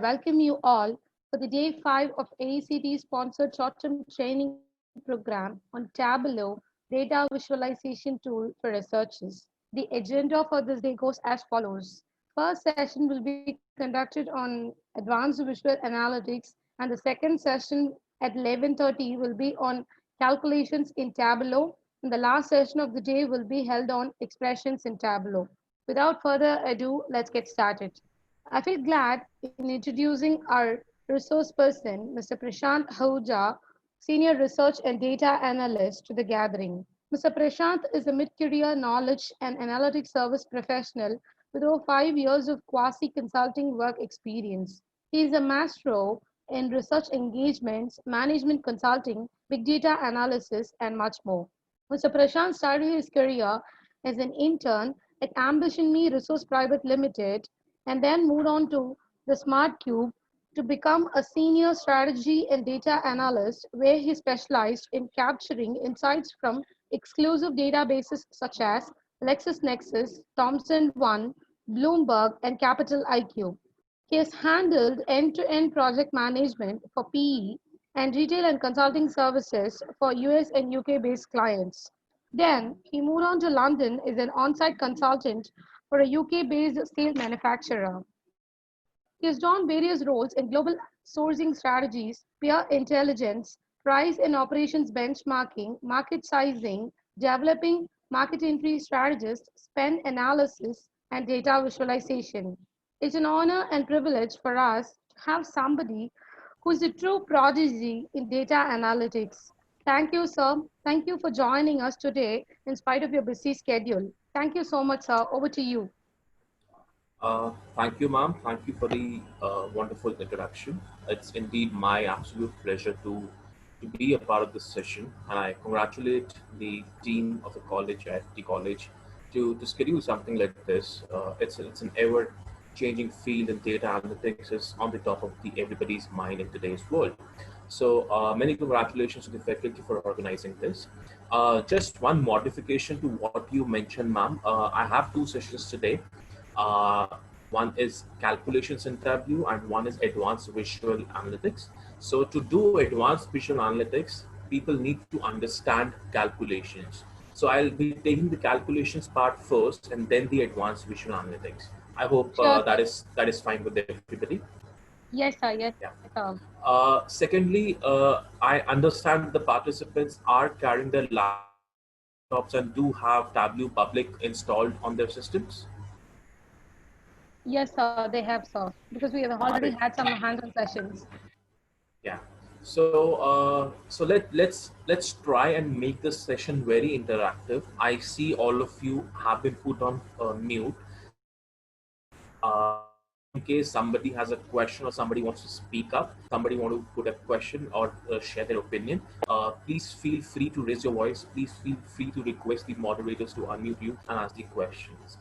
welcome you all for the day 5 of AECT sponsored short-term training program on Tableau data visualization tool for researchers. The agenda for this day goes as follows. First session will be conducted on advanced visual analytics, and the second session at 11:30 will be on calculations in Tableau, and the last session of the day will be held on expressions in Tableau. Without further ado, let's get started. I feel glad in introducing our resource person, Mr. Prashant Ahuja, Senior Research and Data Analyst, to the gathering. Mr. Prashant is a mid-career knowledge and analytics service professional with over 5 years of quasi-consulting work experience. He is a maestro in research engagements, management consulting, big data analysis, and much more. Mr. Prashant started his career as an intern at Ambition Me Resource Private Limited and then moved on to the Smart Cube to become a senior strategy and data analyst, where he specialized in capturing insights from exclusive databases such as LexisNexis, Thomson One, Bloomberg, and Capital IQ. He has handled end-to-end project management for PE and retail and consulting services for US and UK based clients. Then he moved on to London as an on-site consultant for a UK-based steel manufacturer. He has done various roles in global sourcing strategies, peer intelligence, price and operations benchmarking, market sizing, developing market entry strategies, spend analysis, and data visualization. It's an honor and privilege for us to have somebody who is a true prodigy in data analytics. Thank you, sir. Thank you for joining us today in spite of your busy schedule. Thank you so much, sir. Over to you. Thank you, ma'am. Thank you for the wonderful introduction. It's indeed my absolute pleasure to be a part of this session, and I congratulate the team of the college at the college to schedule something like this. It's an ever changing field, and data analytics is on the top of everybody's mind in today's world. So many congratulations to the faculty for organizing this. Just one modification to what you mentioned, ma'am. I have two sessions today. Uh, One is calculations in Tableau and one is advanced visual analytics. So to do advanced visual analytics, people need to understand calculations. So I'll be taking the calculations part first and then the advanced visual analytics. I hope Sure, sir. that is fine with everybody. Yes, sir. Yes, Yeah. sir. Secondly, I understand the participants are carrying their laptops and do have Tableau Public installed on their systems. Yes, sir. They have, sir. Because we have already Great. had some hands-on sessions. Yeah. So let's try and make this session very interactive. I see all of you have been put on mute. In case somebody has a question or somebody wants to speak up, somebody want to put a question or share their opinion, please feel free to raise your voice. Please feel free to request the moderators to unmute you and ask the questions.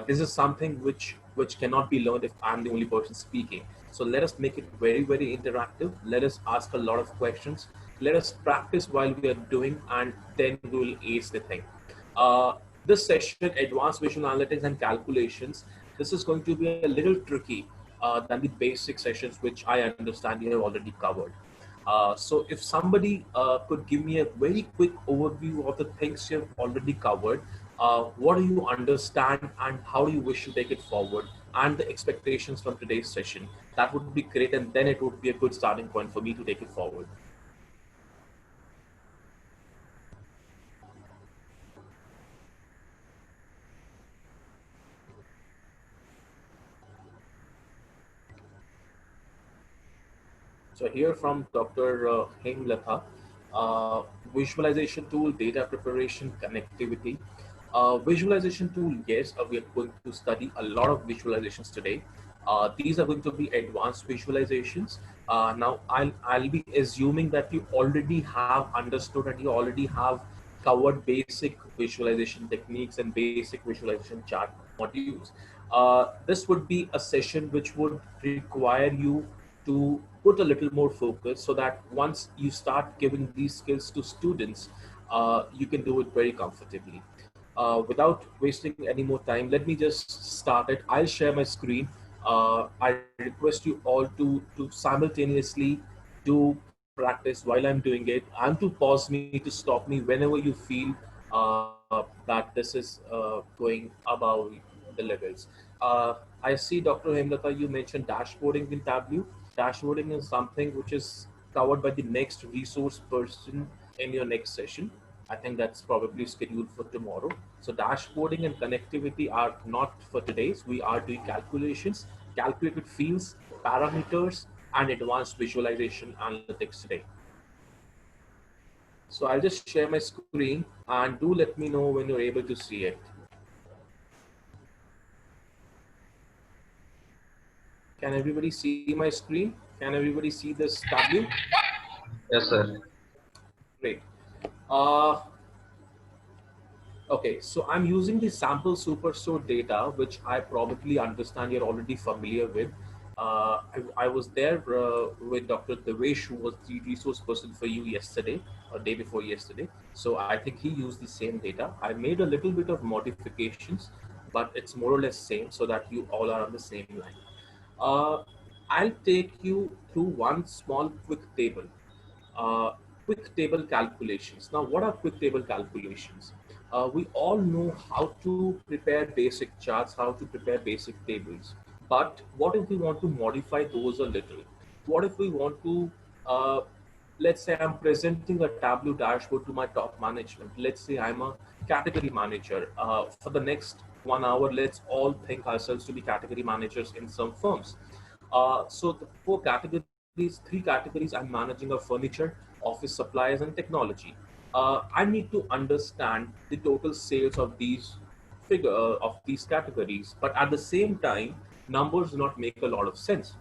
This is something which cannot be learned if I'm the only person speaking. So let us make it very interactive. Let us ask a lot of questions. Let us practice while we are doing, and then we will ace the thing. This session, advanced visual analytics and calculations, this is going to be a little tricky than the basic sessions, which I understand you have already covered. So if somebody could give me a very quick overview of the things you have already covered, what do you understand and how do you wish to take it forward, and the expectations from today's session, that would be great, and then it would be a good starting point for me to take it forward. So here from Dr. Hemlatha, visualization tool, data preparation, connectivity. Visualization tool, yes, we are going to study a lot of visualizations today. These are going to be advanced visualizations. Now, I'll be assuming that you already have understood and you already have covered basic visualization techniques and basic visualization chart modules. This would be a session which would require you to put a little more focus so that once you start giving these skills to students, you can do it very comfortably. Without wasting any more time, let me just start it. I'll share my screen. I request you all to simultaneously do practice while I'm doing it, and to pause me, to stop me whenever you feel that this is going above the levels. Uh, I see, Dr. Hemlata, you mentioned dashboarding in Tableau. Dashboarding is something which is covered by the next resource person in your next session. I think that's probably scheduled for tomorrow. So dashboarding and connectivity are not for today's. We are doing calculations, calculated fields, parameters, and advanced visualization analytics today. So I'll just share my screen, and do let me know when you're able to see it. Can everybody see my screen? Can everybody see this Tableau? Yes, sir. Great. Uh, Okay, so I'm using the sample superstore data, which I probably understand you're already familiar with. I was there with Dr. Devesh, who was the resource person for you yesterday, or day before yesterday. So I think he used the same data. I made a little bit of modifications, but it's more or less same, so that you all are on the same line. Uh, I'll take you through one small quick table. uh, Quick table calculations. Now, what are quick table calculations? We all know how to prepare basic charts, how to prepare basic tables. But what if we want to modify those a little? What if we want to, uh, let's say I'm presenting a Tableau dashboard to my top management. Let's say I'm a category manager. For the next 1 hour, let's all think ourselves to be category managers in some firms. So the three categories, I'm managing a furniture, office supplies, and technology. I need to understand the total sales of these categories, but at the same time, numbers do not make a lot of sense.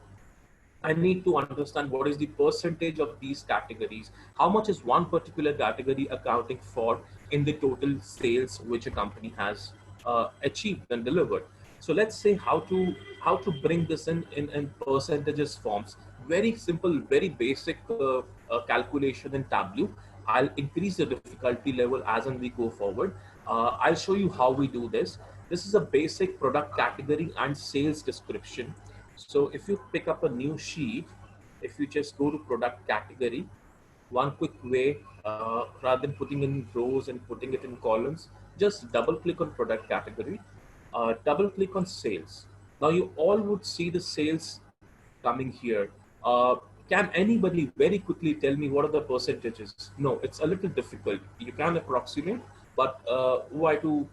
I need to understand what is the percentage of these categories, how much is one particular category accounting for in the total sales which a company has achieved and delivered. So let's say how to bring this in percentages forms. Very simple, very basic calculation in Tableau. I'll increase the difficulty level as and we go forward. I'll show you how we do this. This is a basic product category and sales description. So if you pick up a new sheet, if you just go to product category, one quick way, rather than putting in rows and putting it in columns, just double click on product category, double click on sales. Now you all would see the sales coming here. Uh, can anybody very quickly tell me what are the percentages? No, it's a little difficult. You can approximate, but why to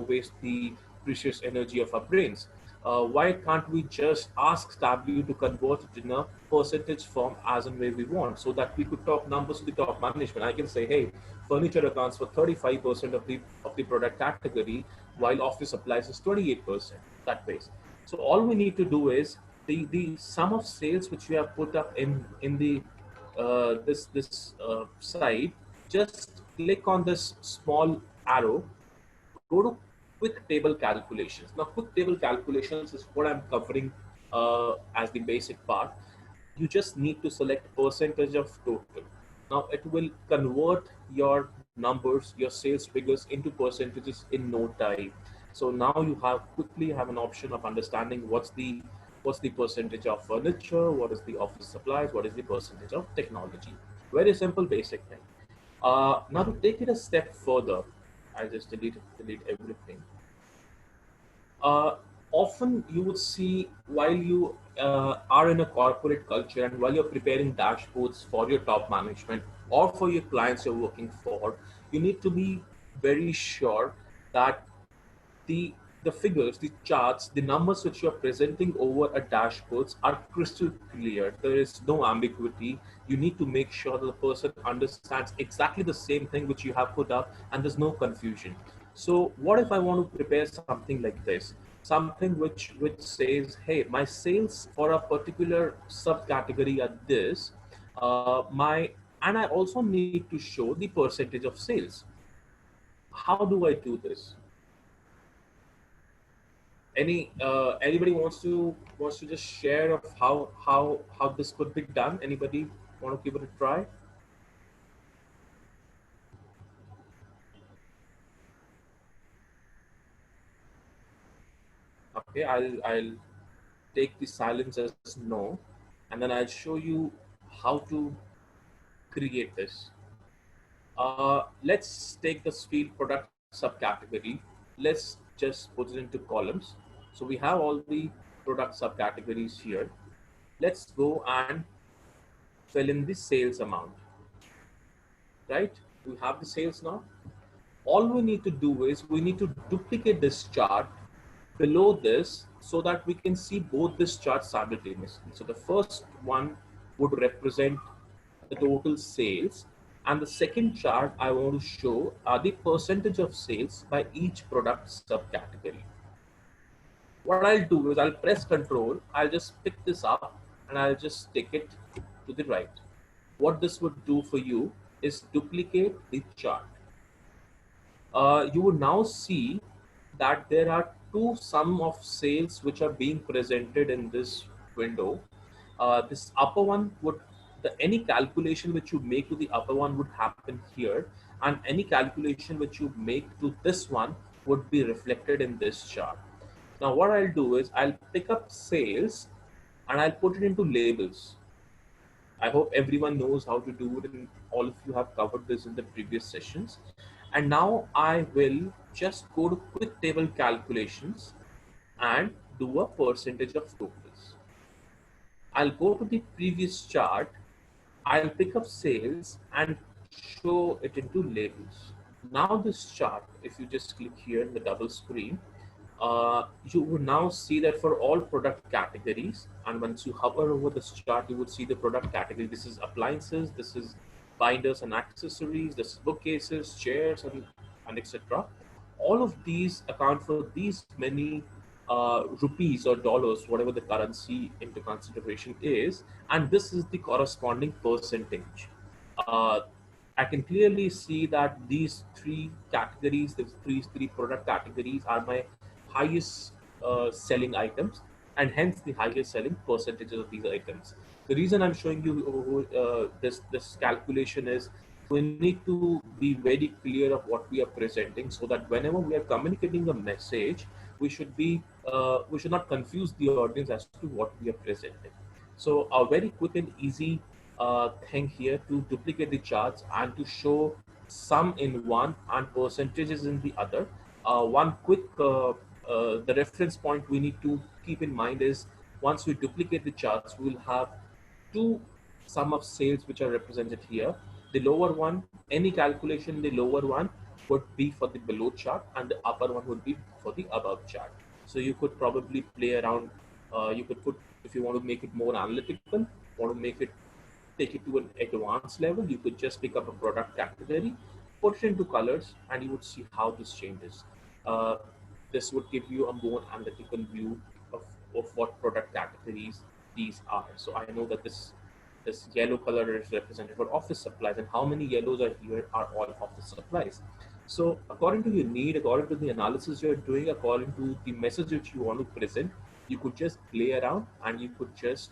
waste the precious energy of our brains? Why can't we just ask Tableau to convert it in a percentage form as and where we want, so that we could talk numbers to the top management? I can say, hey, furniture accounts for 35% of the product category, while office supplies is 28%. That way. So all we need to do is the sum of sales which we have put up in the this side. Just click on this small arrow, go to quick table calculations. Now, quick table calculations is what I'm covering as the basic part. You just need to select percentage of total. Now, it will convert your numbers, your sales figures into percentages in no time. So now you have an option of understanding what's the percentage of furniture, what is the office supplies, what is the percentage of technology. Very simple, basic thing. Now to take it a step further, I just delete everything. Uh, Often you would see, while you are in a corporate culture and while you're preparing dashboards for your top management or for your clients you're working for, you need to be very sure that the the figures, the charts, the numbers which you're presenting over a dashboards are crystal clear. There is no ambiguity. You need to make sure that the person understands exactly the same thing which you have put up, and there's no confusion. So what if I want to prepare something like this? Something which says, hey, my sales for a particular subcategory are this. And I also need to show the percentage of sales. How do I do this? Anybody wants to just share of how this could be done? Anybody want to give it a try? Okay, I'll take the silence as no, and then I'll show you how to create this. Let's take the field product subcategory. Let's just put it into columns. So we have all the product subcategories here. Let's go and fill in the sales amount, right? We have the sales now. All we need to do is we need to duplicate this chart below this so that we can see both these charts simultaneously. So the first one would represent the total sales, and the second chart I want to show are the percentage of sales by each product subcategory. What I'll do is I'll press control, I'll just pick this up and I'll just take it to the right. What this would do for you is duplicate the chart. You would now see that there are two sum of sales which are being presented in this window. This upper one would, any calculation which you make to the upper one would happen here, and any calculation which you make to this one would be reflected in this chart. Now what I'll do is I'll pick up sales and I'll put it into labels. I hope everyone knows how to do it, and all of you have covered this in the previous sessions. And now I will just go to quick table calculations and do a percentage of totals. I'll go to the previous chart. I'll pick up sales and show it into labels. Now this chart, if you just click here in the double screen, you will now see that for all product categories, and once you hover over this chart, you would see the product category. This is appliances, this is binders and accessories, this is bookcases, chairs, and etc. All of these account for these many rupees or dollars, whatever the currency into consideration is, and this is the corresponding percentage. I can clearly see that these three categories, these three product categories are my highest selling items, and hence the highest selling percentages of these items. The reason I'm showing you this calculation is we need to be very clear of what we are presenting, so that whenever we are communicating a message, we should not confuse the audience as to what we are presenting. So a very quick and easy thing here to duplicate the charts and to show sum in one and percentages in the other. One quick the reference point we need to keep in mind is once we duplicate the charts, we will have two sum of sales which are represented here. The lower one, any calculation in the lower one would be for the below chart, and the upper one would be for the above chart. So you could probably play around. You could put, if you want to make it more analytical, want to make it, take it to an advanced level, you could just pick up a product category, put it into colors, and you would see how this changes. This would give you a more analytical view of what product categories these are. So I know that this yellow color is represented for office supplies, and how many yellows are here are all office supplies. So according to your need, according to the analysis you're doing, according to the message which you want to present, you could just play around and you could just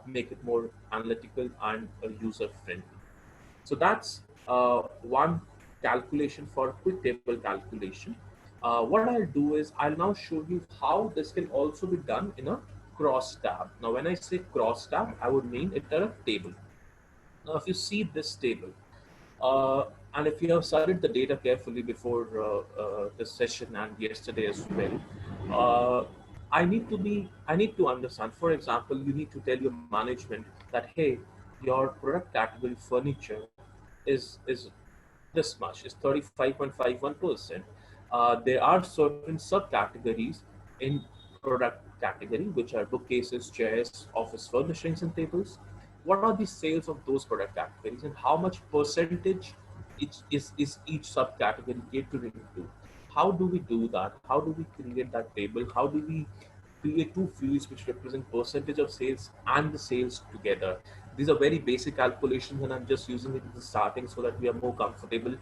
make it more analytical and user friendly. So that's one calculation for quick table calculation. What I'll do is I'll now show you how this can also be done in a cross tab. Now, when I say cross tab, I would mean it at a table. Now, if you see this table, and if you have studied the data carefully before this session and yesterday as well, I need to understand. For example, you need to tell your management that, hey, your product category furniture is this much, is 35.51%. There are certain subcategories in product category, which are bookcases, chairs, office furnishings, and tables. What are the sales of those product categories, and how much percentage is each subcategory catering to? How do we do that? How do we create that table? How do we create two fields which represent percentage of sales and the sales together? These are very basic calculations, and I'm just using it in the starting so that we are more comfortable,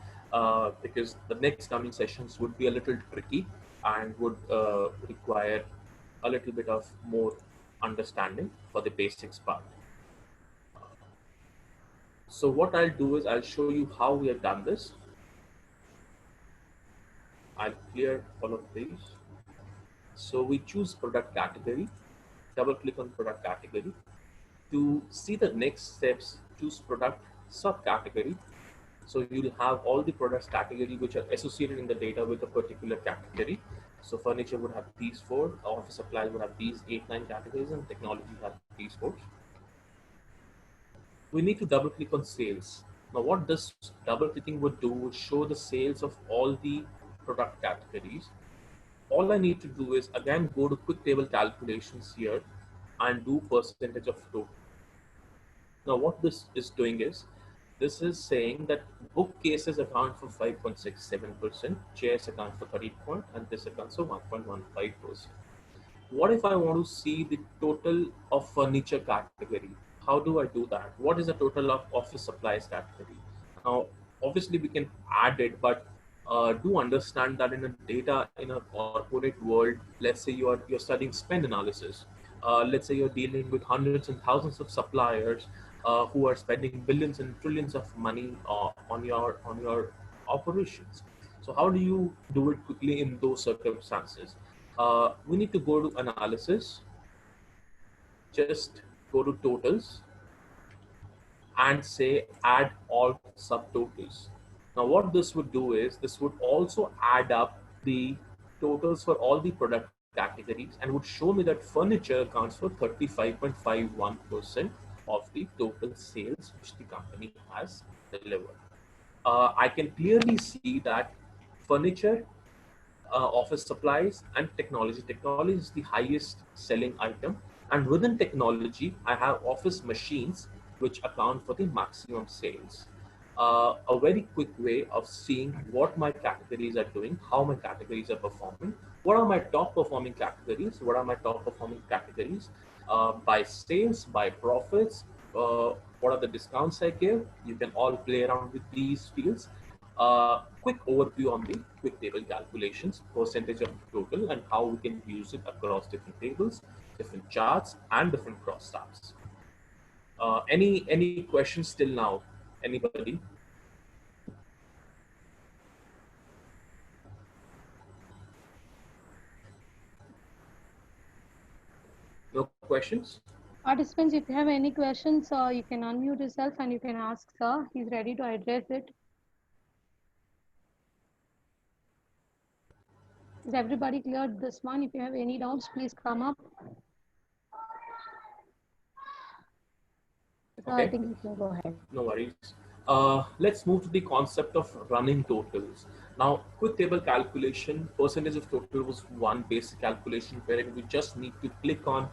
because the next coming sessions would be a little tricky and would require a little bit of more understanding for the basics part. So what I'll do is I'll show you how we have done this. I'll clear all of these. So we choose product category. double click on product category. To see the next steps, choose product subcategory. So you'll have all the products category which are associated in the data with a particular category. So furniture would have these four, office supplies would have these 8, 9 categories, and technology would have these four. We need to double click on sales. Now what this double clicking would do is show the sales of all the product categories. All I need to do is again go to quick table calculations here and do percentage of total. Now what this is doing is, this is saying that bookcases account for 5.67%, chairs account for 30 point, and this accounts for 1.15%. What if I want to see the total of furniture category? How do I do that? What is the total of office supplies category? Now, obviously we can add it, but do understand that in a data in a corporate world, let's say you're studying spend analysis. Let's say you're dealing with hundreds and thousands of suppliers who are spending billions and trillions of money on your operations. So how do you do it quickly in those circumstances? We need to go to analysis, just go to totals and say add all subtotals. Now what this would do is, this would also add up the totals for all the product categories and would show me that furniture accounts for 35.51% of the total sales which the company has delivered. I can clearly see that furniture, office supplies, and technology. Technology is the highest selling item, and within technology, I have office machines which account for the maximum sales. A very quick way of seeing what my categories are doing, how my categories are performing, what are my top performing categories, what are my top performing categories by sales, by profits, what are the discounts I give. You can all play around with these fields. Quick overview on the quick table calculations, percentage of total, and how we can use it across different tables, different charts, and different cross tabs. Any questions till now? Anybody? No questions? Participants, if you have any questions, you can unmute yourself and you can ask sir. He's ready to address it. Is everybody cleared this one? If you have any doubts, please come up. So Okay. I think you can go ahead. No worries. Let's move to the concept of running totals. Now, quick table calculation, percentage of total was one basic calculation where we just need to click on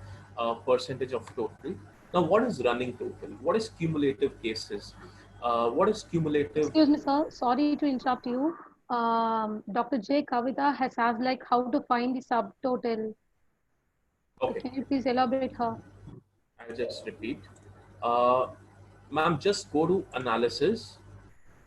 percentage of total. Now, what is running total? What is cumulative cases? What is cumulative? Excuse me, sir. Sorry to interrupt you. Dr. J. Kavita has asked like how to find the subtotal. Okay, Can you please elaborate her? I'll just repeat. Uh, Ma'am, just go to analysis,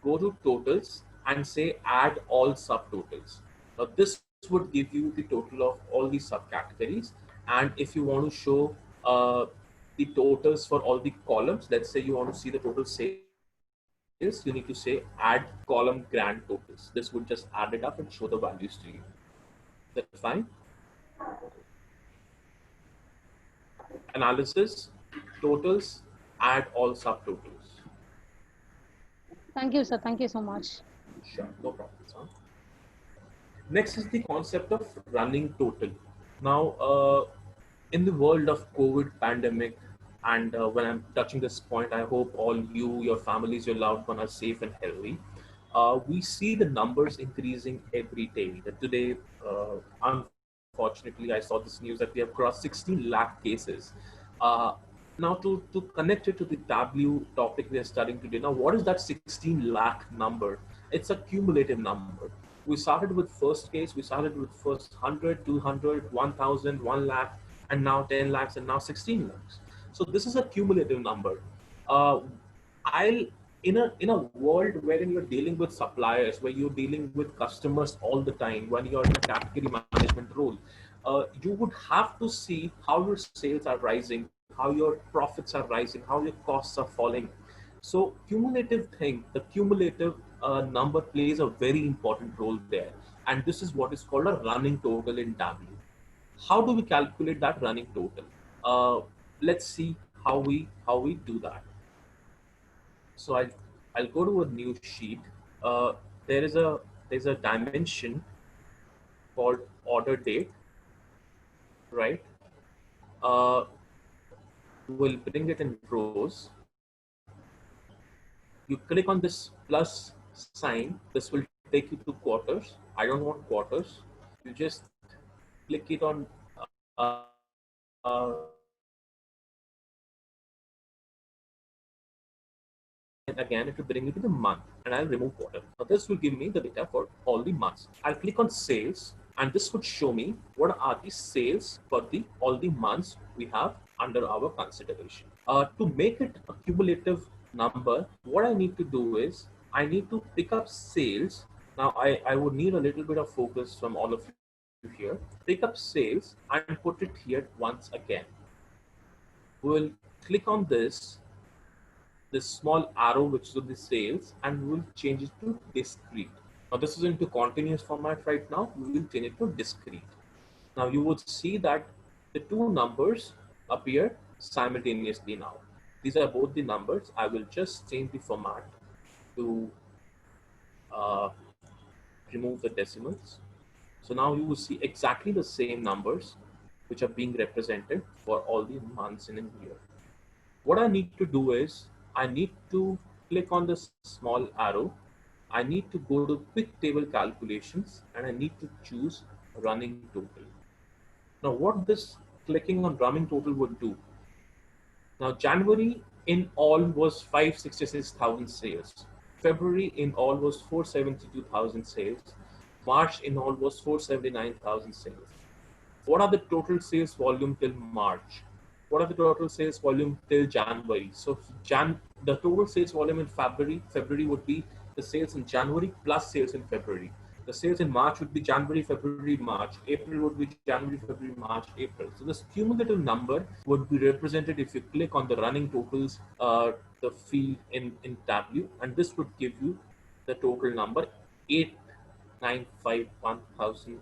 go to totals, and say add all subtotals. Now, this would give you the total of all the subcategories. And if you want to show the totals for all the columns, let's say you want to see the total sales, you need to say add column grand totals. This would just add it up and show the values to you. Is that fine? Analysis, totals, add all subtotals. Thank you, sir. Thank you so much. Sure, no problem, sir. Next is the concept of running total. Now, in the world of COVID pandemic, and when I'm touching this point, I hope all you, your families, your loved ones are safe and healthy. We see the numbers increasing every day. That today, unfortunately, I saw this news that we have crossed 16 lakh cases. Uh, Now, to connect it to the W topic we are studying today, now what is that 16 lakh number? It's a cumulative number. We started with first case, we started with first 100, 200, 1000, 1 lakh, and now 10 lakhs, and now 16 lakhs. So this is a cumulative number. Uh, I'll in a world wherein you're dealing with suppliers, where you're dealing with customers all the time, when you're in a category management role, you would have to see how your sales are rising, how your profits are rising, how your costs are falling. So cumulative thing, the cumulative number plays a very important role there. And this is what is called a running total in W. How do we calculate that running total? Let's see how we do that. So I'll go to a new sheet. Uh, there is a dimension called order date, right? Uh, we'll bring it in rows. You click on this plus sign. This will take you to quarters. I don't want quarters. You just click it on again, it will bring me to the month, and I'll remove quarter. Now this will give me the data for all the months. I'll click on sales, and this would show me what are the sales for the all the months we have under our consideration. To make it a cumulative number, what I need to do is I need to pick up sales. Now I would need a little bit of focus from all of you here. Pick up sales and put it here once again. We'll click on this small arrow which is on the sales, and we'll change it to discrete. Now this is into continuous format right now. We will change it to discrete. Now you would see that the two numbers appear simultaneously now. These are both the numbers. I will just change the format to uh, remove the decimals. So now you will see exactly the same numbers which are being represented for all the months in a year. What I need to do is I need to click on this small arrow. I need to go to quick table calculations, and I need to choose running total. Now what this clicking on running total would do. Now January in all was 566,000 sales. February in all was 472,000 sales. March in all was 479,000 sales. What are the total sales volume till March? What are the total sales volume till January? So the total sales volume in February would be the sales in January plus sales in February. The sales in March would be January, February, March. April would be January, February, March, April. So this cumulative number would be represented if you click on the running totals, the field in Tableau, and this would give you the total number 8,951,000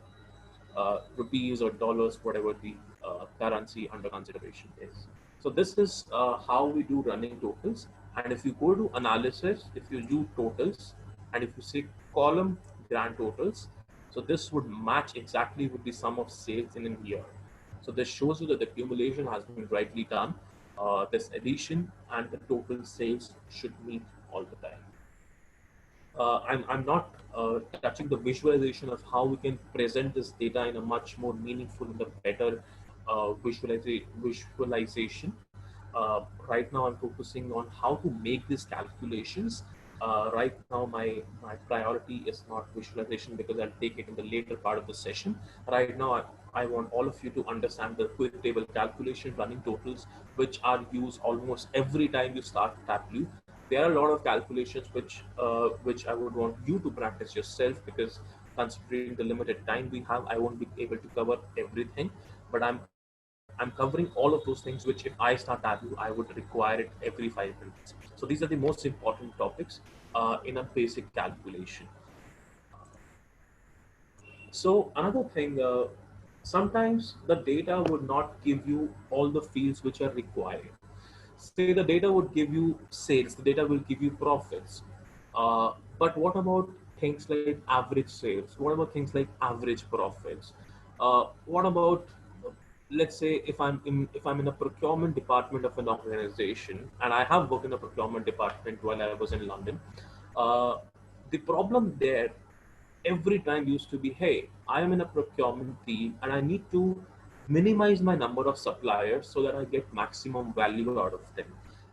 rupees or dollars, whatever the currency under consideration is. So this is how we do running totals. And if you go to analysis, if you do totals, and if you say column grand totals, so this would match exactly with the sum of sales in a year. So this shows you that the accumulation has been rightly done. This addition and the total sales should meet all the time. I'm not touching the visualization of how we can present this data in a much more meaningful and a better visualization. Right now, I'm focusing on how to make these calculations. Right now, my priority is not visualization because I'll take it in the later part of the session. Right now, I want all of you to understand the quick table calculation, running totals, which are used almost every time you start Tableau. There are a lot of calculations which I would want you to practice yourself, because considering the limited time we have, I won't be able to cover everything. But I'm covering all of those things which, if I start Tableau, I would require it every 5 minutes. So these are the most important topics in a basic calculation. So another thing, sometimes the data would not give you all the fields which are required. Say the data would give you sales, the data will give you profits. But what about things like average sales? What about things like average profits? What about, let's say, if I'm in a procurement department of an organization, and I have worked in a procurement department while I was in London. Uh, the problem there every time used to be, hey, I am in a procurement team and I need to minimize my number of suppliers so that I get maximum value out of them.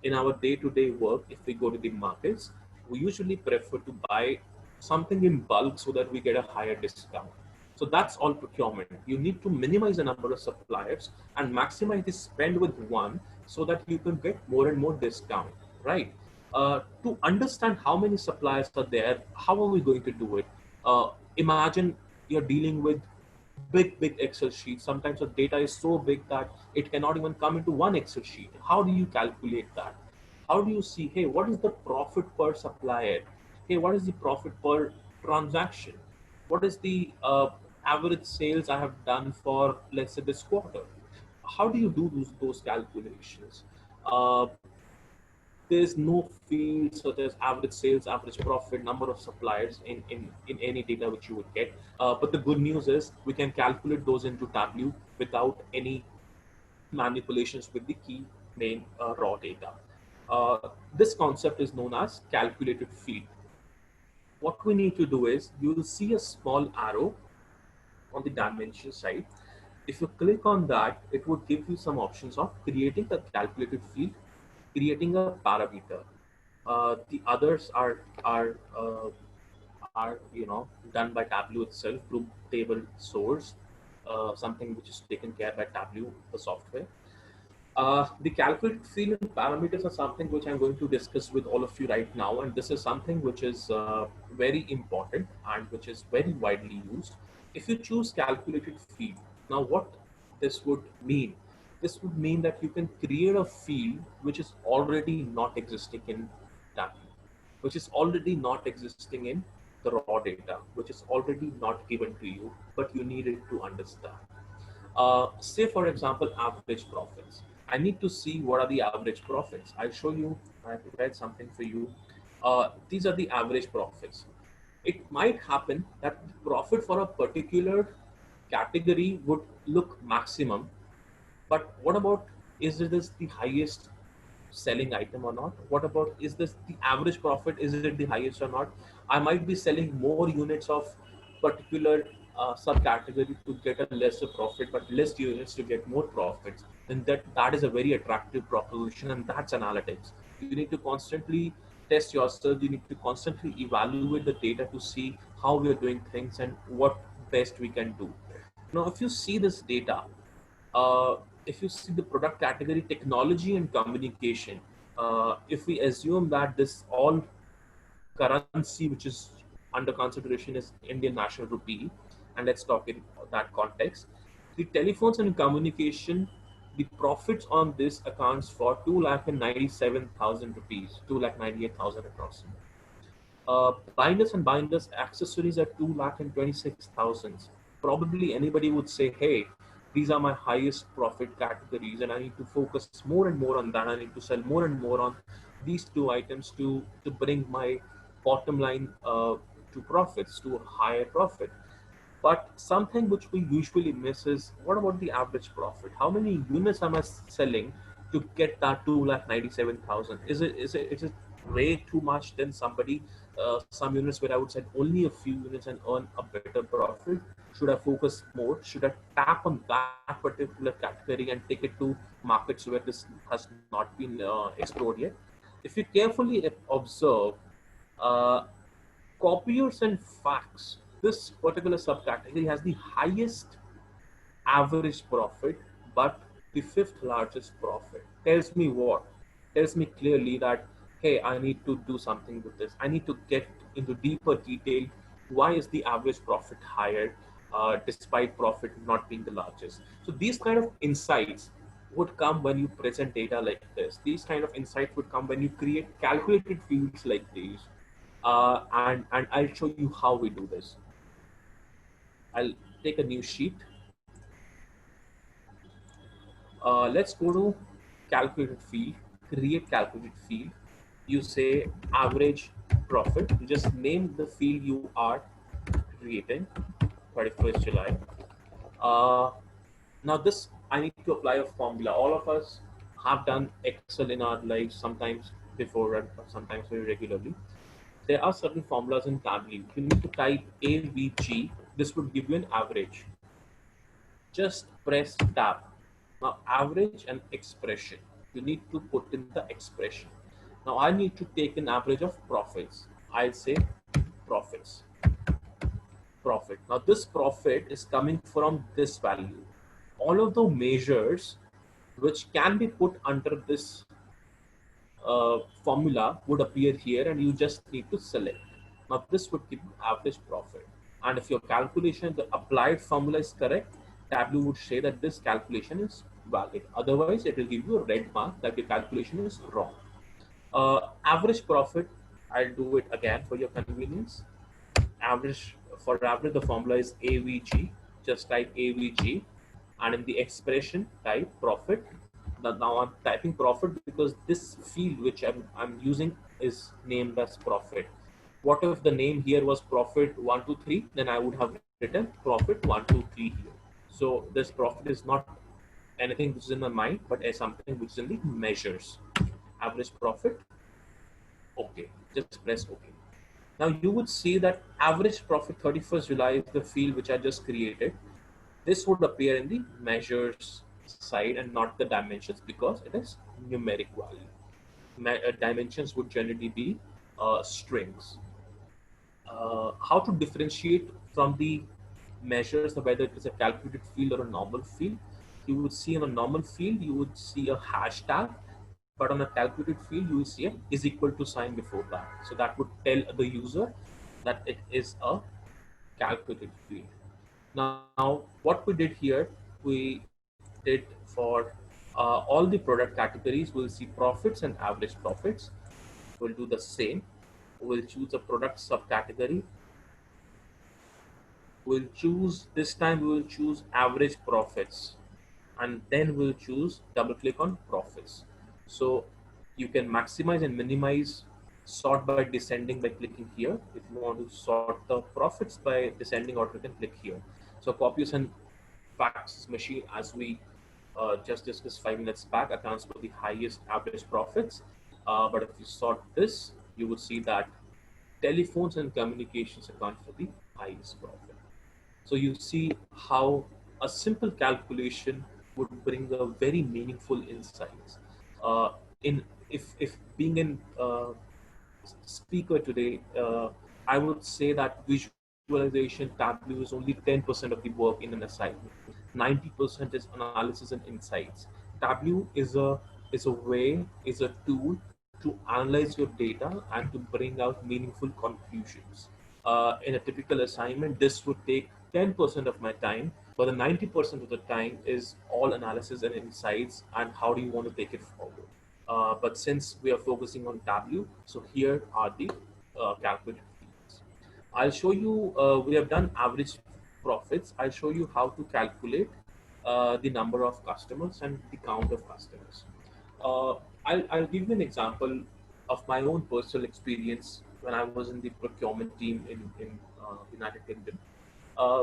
In our day-to-day work, if we go to the markets, we usually prefer to buy something in bulk so that we get a higher discount. So that's all procurement. You need to minimize the number of suppliers and maximize the spend with one so that you can get more and more discount, right? To understand how many suppliers are there, how are we going to do it? Imagine you're dealing with big Excel sheets. Sometimes the data is so big that it cannot even come into one Excel sheet. How do you calculate that? How do you see, hey, what is the profit per supplier? Hey, what is the profit per transaction? What is the average sales I have done for, let's say, this quarter? how do you do those calculations? Uh, there's no field such as average sales, average profit, number of suppliers in any data which you would get. But the good news is we can calculate those into Tableau without any manipulations with the key main raw data. This concept is known as calculated field. What we need to do is you will see a small arrow on the dimension side. If you click on that, it would give you some options of creating a calculated field, creating a parameter. The others are done by Tableau itself, group table source, something which is taken care by Tableau, the software. The calculated field and parameters are something which I'm going to discuss with all of you right now, and this is something which is very important and which is very widely used. If you choose calculated field, now what this would mean? This would mean that you can create a field which is already not existing in Tableau, which is already not existing in the raw data, which is already not given to you, but you need it to understand. Say for example, average profits. I need to see what are the average profits. I'll show you, I prepared something for you. These are the average profits. It might happen that the profit for a particular category would look maximum, but what about, is this the highest selling item or not? What about, is this the average profit? Is it the highest or not? I might be selling more units of particular subcategory to get a lesser profit, but less units to get more profits. Then that is a very attractive proposition, and that's analytics. You need to constantly test yourself. You need to constantly evaluate the data to see how we are doing things and what best we can do. Now, if you see this data, uh, if you see the product category technology and communication, if we assume that this all currency which is under consideration is Indian national rupee, and let's talk in that context, the telephones and communication, the profits on this accounts for 2,97,000 rupees, 2,98,000 approximately. Binders and binders accessories are 2,26,000. Probably anybody would say, hey, these are my highest profit categories and I need to focus more and more on that. I need to sell more and more on these two items to bring my bottom line to profits, to a higher profit. But something which we usually miss is, what about the average profit? How many units am I selling to get that 2,97,000? Is it way too much? Then somebody, some units where I would say only a few units and earn a better profit. Should I focus more? Should I tap on that particular category and take it to markets where this has not been explored yet? If you carefully observe, uh, copiers and fax, this particular subcategory has the highest average profit, but the fifth largest profit. Tells me what? Tells me clearly that, hey, I need to do something with this. I need to get into deeper detail. Why is the average profit higher despite profit not being the largest? So these kind of insights would come when you present data like this. These kind of insights would come when you create calculated fields like these. And I'll show you how we do this. I'll take a new sheet. Let's go to calculated field, create calculated field. You say average profit. You just name the field you are creating, 31st July. Uh, Now this, I need to apply a formula. All of us have done Excel in our lives, sometimes before and sometimes very regularly. There are certain formulas in Tableau. You need to type AVG. This would give you an average. Just press tab. Now average and expression. You need to put in the expression. Now I need to take an average of profits. I'll say profits. Profit. Now this profit is coming from this value. All of the measures which can be put under this formula would appear here, and you just need to select. Now this would give you average profit. And if your calculation, the applied formula is correct, Tableau would say that this calculation is valid. Otherwise, it will give you a red mark that your calculation is wrong. Average profit, I'll do it again for your convenience. Average, for average, the formula is AVG. Just type AVG. and in the expression type profit. Now I'm typing profit because this field which I'm using is named as profit. What if the name here was profit 123? Then I would have written profit 123 here. So this profit is not anything which is in my mind, but as something which is in the measures. Average profit. Okay, just press OK. Now you would see that average profit 31st July is the field which I just created. This would appear in the measures side and not the dimensions because it is numeric value. Dimensions would generally be strings. How to differentiate from the measures of whether it is a calculated field or a normal field? You would see on a normal field, you would see a hashtag, but on a calculated field, you will see a is equal to sign before that. So that would tell the user that it is a calculated field. Now, what we did here, we did for all the product categories, we'll see profits and average profits. We'll do the same. We'll choose a product subcategory. We'll choose, this time we will choose average profits, and then we'll choose double click on profits. So you can maximize and minimize sort by descending by clicking here. If you want to sort the profits by descending order, you can click here. So copies and facts machine, as we just discussed 5 minutes back, accounts for the highest average profits. But if you sort this, you would see that telephones and communications account for the highest profit. So you see how a simple calculation would bring a very meaningful insights. In if being in speaker today, I would say that visualization Tableau is only 10% of the work in an assignment. 90% is analysis and insights. Tableau is a way, is a tool to analyze your data and to bring out meaningful conclusions. In a typical assignment, this would take 10% of my time, but the 90% of the time is all analysis and insights and how do you want to take it forward. But since we are focusing on Tableau, so here are the calculated fields. I'll show you, we have done average profits. I'll show you how to calculate the number of customers and the count of customers. I'll give you an example of my own personal experience when I was in the procurement team in United Kingdom.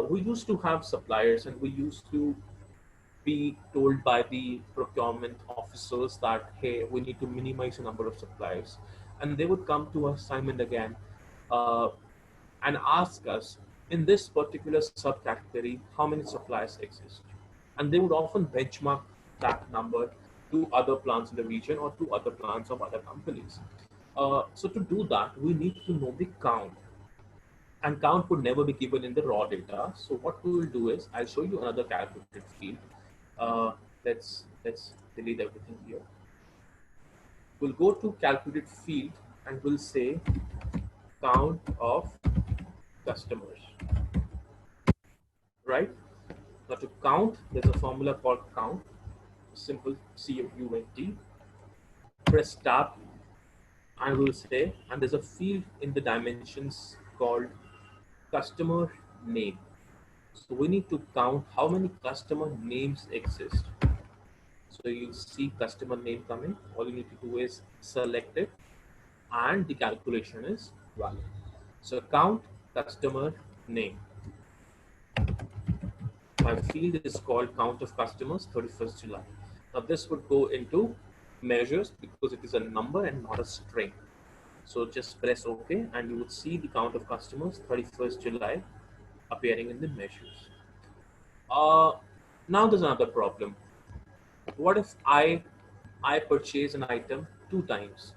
We used to have suppliers and we used to be told by the procurement officers that, hey, we need to minimize the number of suppliers. And they would come to us time and again uh, and ask us, in this particular subcategory, how many suppliers exist? And they would often benchmark that number to other plants in the region or to other plants of other companies. So to do that, we need to know the count. And count would never be given in the raw data. So what we will do is, I'll show you another calculated field. Let's delete everything here. We'll go to calculated field and we'll say count of customers. Right? Now to count, there's a formula called count. Simple CUNT. Press tab and we'll say, and there's a field in the dimensions called customer name. So we need to count how many customer names exist. So you see customer name coming. All you need to do is select it and the calculation is valid. So count customer name. My field is called count of customers 31st July. Now this would go into measures because it is a number and not a string. So just press OK and you would see the count of customers 31st July appearing in the measures. Now there's another problem. What if I purchase an item 2 times?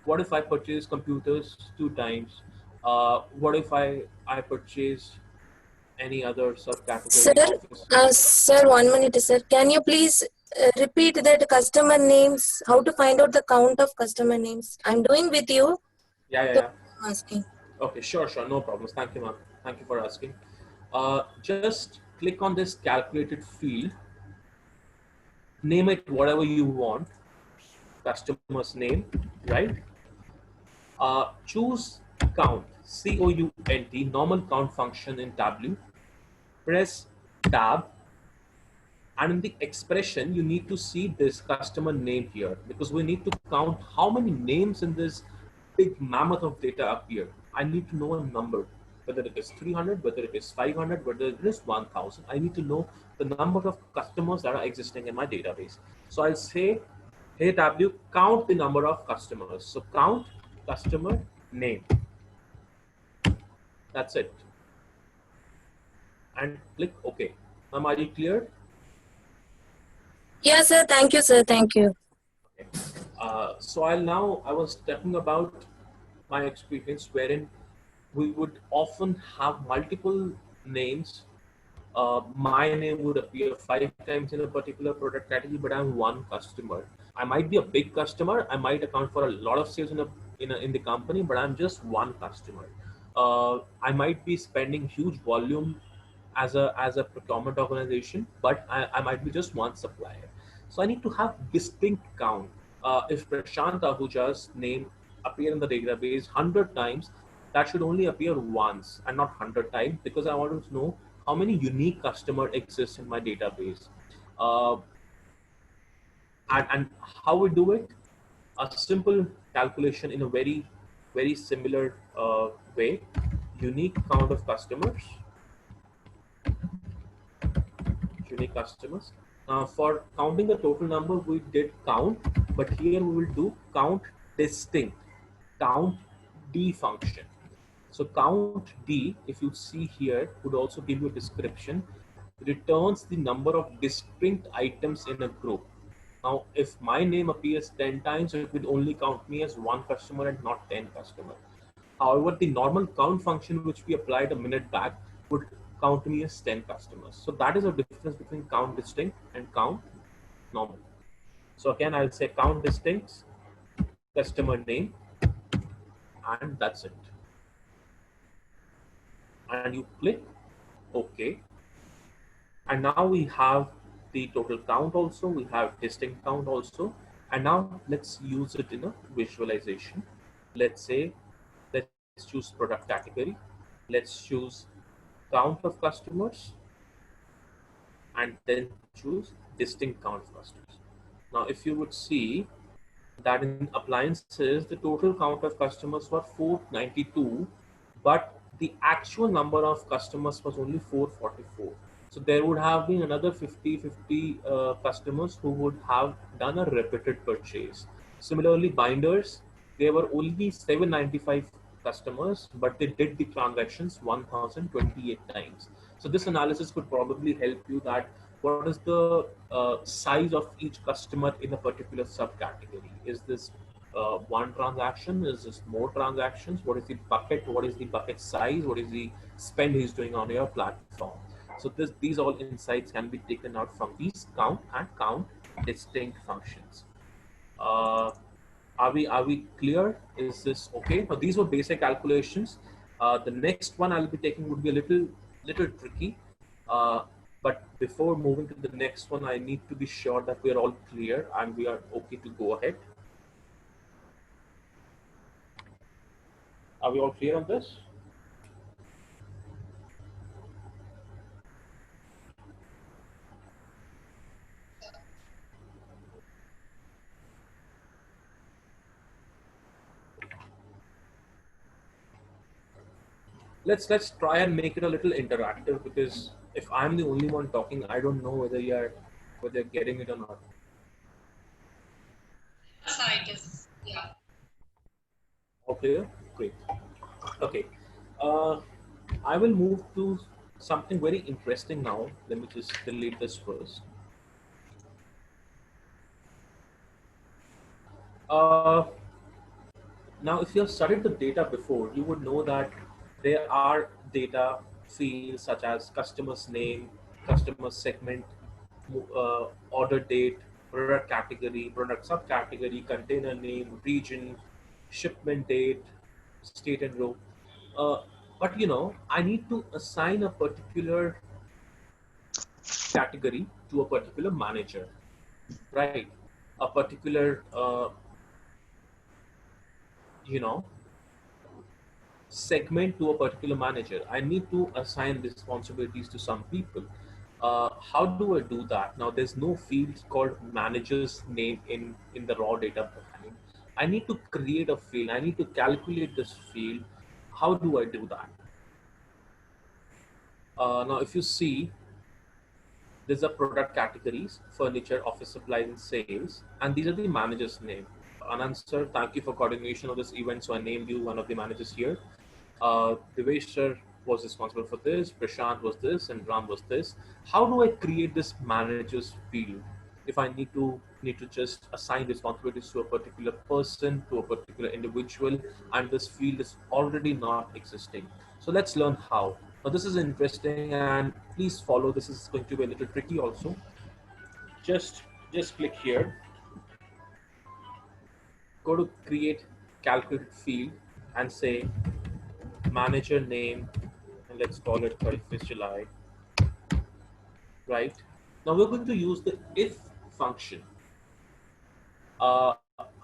What if I purchase computers 2 times? What if I purchase any other Sir, subcategory office? sir, 1 minute, sir. Can you please repeat that customer names? How to find out the count of customer names? I'm doing with you. Yeah. I'm asking. Okay, sure, no problems. Thank you, ma'am. Thank you for asking. Just click on this calculated field. Name it whatever you want. Customer's name, right? Choose count, COUNT, normal count function in Tableau. Press tab And in the expression, you need to see this customer name here, because we need to count how many names in this big mammoth of data appear. I need to know a number, whether it is 300, whether it is 500, whether it is 1000. I need to know the number of customers that are existing in my database. So I'll say, hey W, count the number of customers. So count customer name. That's it. And click OK. Now, are you clear? Yeah, sir. Thank you, sir. Thank you. Okay. So I was talking about my experience wherein we would often have multiple names. My name would appear 5 times in a particular product category, but I'm one customer. I might be a big customer. I might account for a lot of sales in the company, but I'm just one customer. I might be spending huge volume as a procurement organization, but I might be just one supplier. So I need to have distinct count. If Prashant Ahuja's name appear in the database 100 times, that should only appear once and not 100 times, because I want to know how many unique customer exist in my database. Uh, and how we do it? A simple calculation in a very similar way. Unique count of customers. Unique customers. For counting the total number, we did count, but here we will do count distinct. Count D function. So count D, if you see here, would also give you a description, returns the number of distinct items in a group. Now, if my name appears 10 times, it will only count me as one customer and not 10 customers. However, the normal count function, which we applied a minute back, would count me as 10 customers. So that is a difference between count distinct and count normal. So again, I'll say count distinct, customer name, and that's it. And you click OK. And now we have the total count also, we have distinct count also. And now let's use it in a visualization. Let's say, let's choose product category. Let's choose count of customers and then choose distinct count of customers. Now, if you would see that in appliances, the total count of customers were 492, but the actual number of customers was only 444. So there would have been another 50 customers who would have done a repeated purchase. Similarly, binders, there were only 795 customers, but they did the transactions 1028 times. So this analysis could probably help you that what is the size of each customer in a particular subcategory. Is this one transaction? Is this more transactions? What is the bucket? What is the bucket size? What is the spend he's doing on your platform? So these all insights can be taken out from these count and count distinct functions. Are we clear? Is this okay? Now these were basic calculations. The next one I'll be taking would be a little tricky. But before moving to the next one, I need to be sure that we are all clear and we are okay to go ahead. Are we all clear on this? Let's try and make it a little interactive, because if I'm the only one talking, I don't know whether you're getting it or not. Yeah. Okay, great. Okay, I will move to something very interesting now. Let me just delete this first. Now, if you have studied the data before, you would know that there are data fields such as customer's name, customer segment, order date, product category, product subcategory, container name, region, shipment date, state and row. But I need to assign a particular category to a particular manager, right? A particular, segment to a particular manager. I need to assign responsibilities to some people. How do I do that? Now, there's no field called manager's name in the raw data programming. I need to create a field. I need to calculate this field. How do I do that? Now, if you see, these are product categories: furniture, office supplies, and sales. And these are the manager's name. Anand sir, thank you for coordination of this event. So I named you one of the managers here. Devesh sir was responsible for this, Prashant was this, and Ram was this. How do I create this manager's field? If I need to just assign responsibilities to a particular person, to a particular individual, and this field is already not existing. So let's learn how. Now this is interesting, and please follow. This is going to be a little tricky also. Just click here. Go to create calculate field and say manager name, and let's call it 31st July, right? Now we're going to use the if function.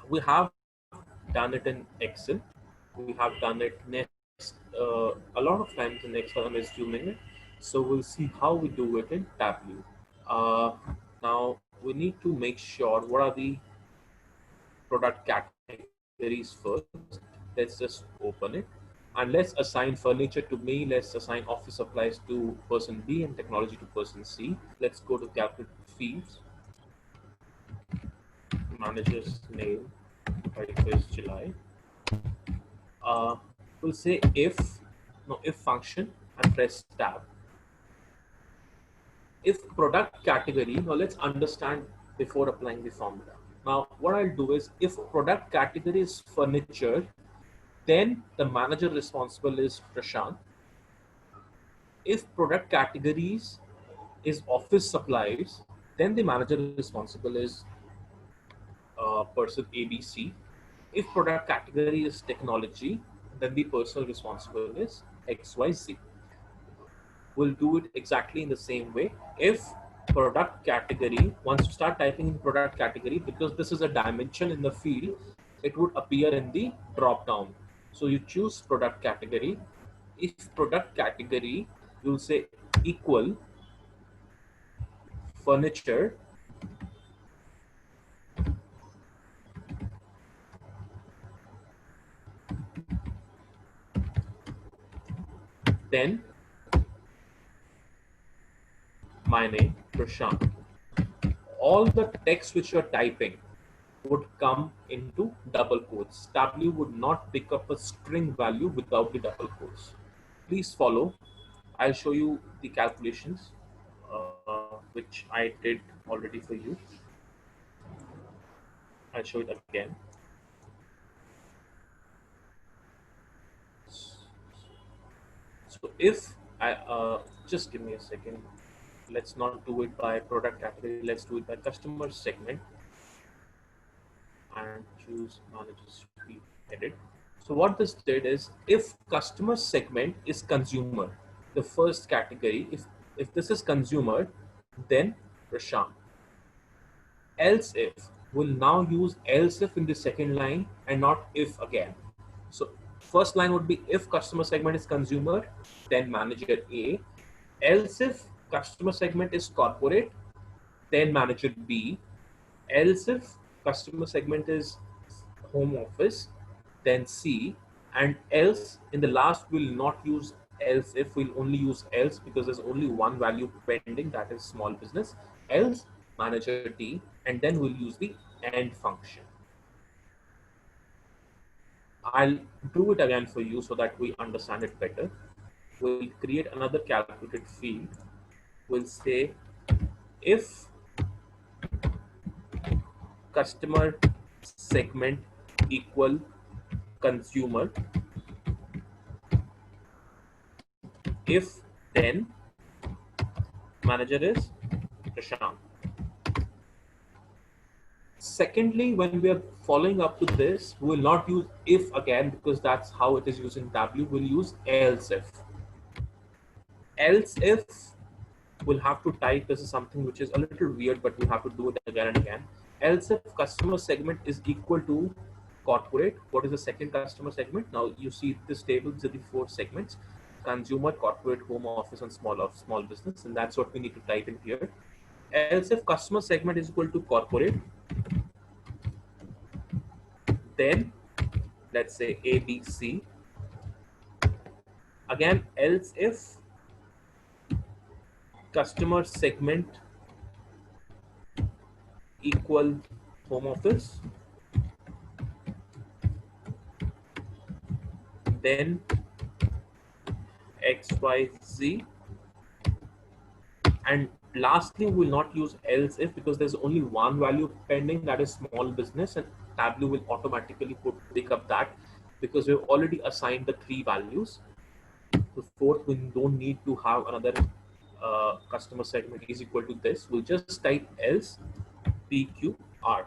We have done it in Excel. We have done it next a lot of times in Excel. I'm assuming it. So we'll see how we do it in Tableau. Now we need to make sure what are the product categories first. Let's just open it. And let's assign furniture to me. Let's assign office supplies to person B and technology to person C. Let's go to calculate fields. Manager's name, 31st July. We'll say if function and press tab. If product category, now let's understand before applying the formula. Now what I'll do is if product category is furniture, then the manager responsible is Prashant. If product categories is office supplies, then the manager responsible is person ABC. If product category is technology, then the person responsible is XYZ. We'll do it exactly in the same way. If product category, once you start typing in product category, because this is a dimension in the field, it would appear in the drop down. So you choose product category. If product category, you'll say equal furniture, then my name, Prashant. All the text which you're typing would come into double quotes. Tableau would not pick up a string value without the double quotes. Please follow. I'll show you the calculations, which I did already for you. I'll show it again. So if I, just give me a second. Let's not do it by product category. Let's do it by customer segment and choose managers field edit. So what this did is if customer segment is consumer, the first category, if this is consumer, then Prashant. Else if will now use else if in the second line and not if again. So first line would be if customer segment is consumer, then manager A. Else if customer segment is corporate, then manager B. Else if customer segment is home office, then C. And else in the last will not use else if, we'll only use else because there's only one value pending, that is small business. Else manager D, and then we'll use the AND function. I'll do it again for you so that we understand it better. We'll create another calculated field. We'll say if customer segment equal consumer, if then manager is Prashant. Secondly, when we are following up to this, we will not use if again because that's how it is used in Tableau. We'll use else if. Else if we'll have to type, this is something which is a little weird, but we'll have to do it again and again. Else if customer segment is equal to corporate, what is the second customer segment? Now you see this table, these are the 4 segments. consumer, corporate, home office, and small business, and that's what we need to type in here. Else if customer segment is equal to corporate, then let's say ABC. Again, else if customer segment equal home office, then XYZ. And lastly, we will not use else if because there's only one value pending, that is small business, and Tableau will automatically pick up that because we've already assigned the 3 values. The fourth, we don't need to have another customer segment is equal to this. We'll just type else PQR.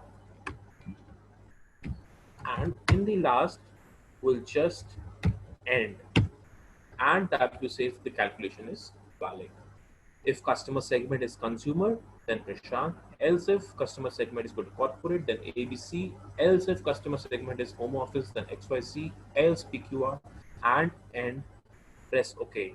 And in the last, we'll just end. And Tableau says the calculation is valid. If customer segment is consumer, then Prashant. Else if customer segment is equal to corporate, then ABC. Else if customer segment is home office, then XYZ. Else PQR, and press OK.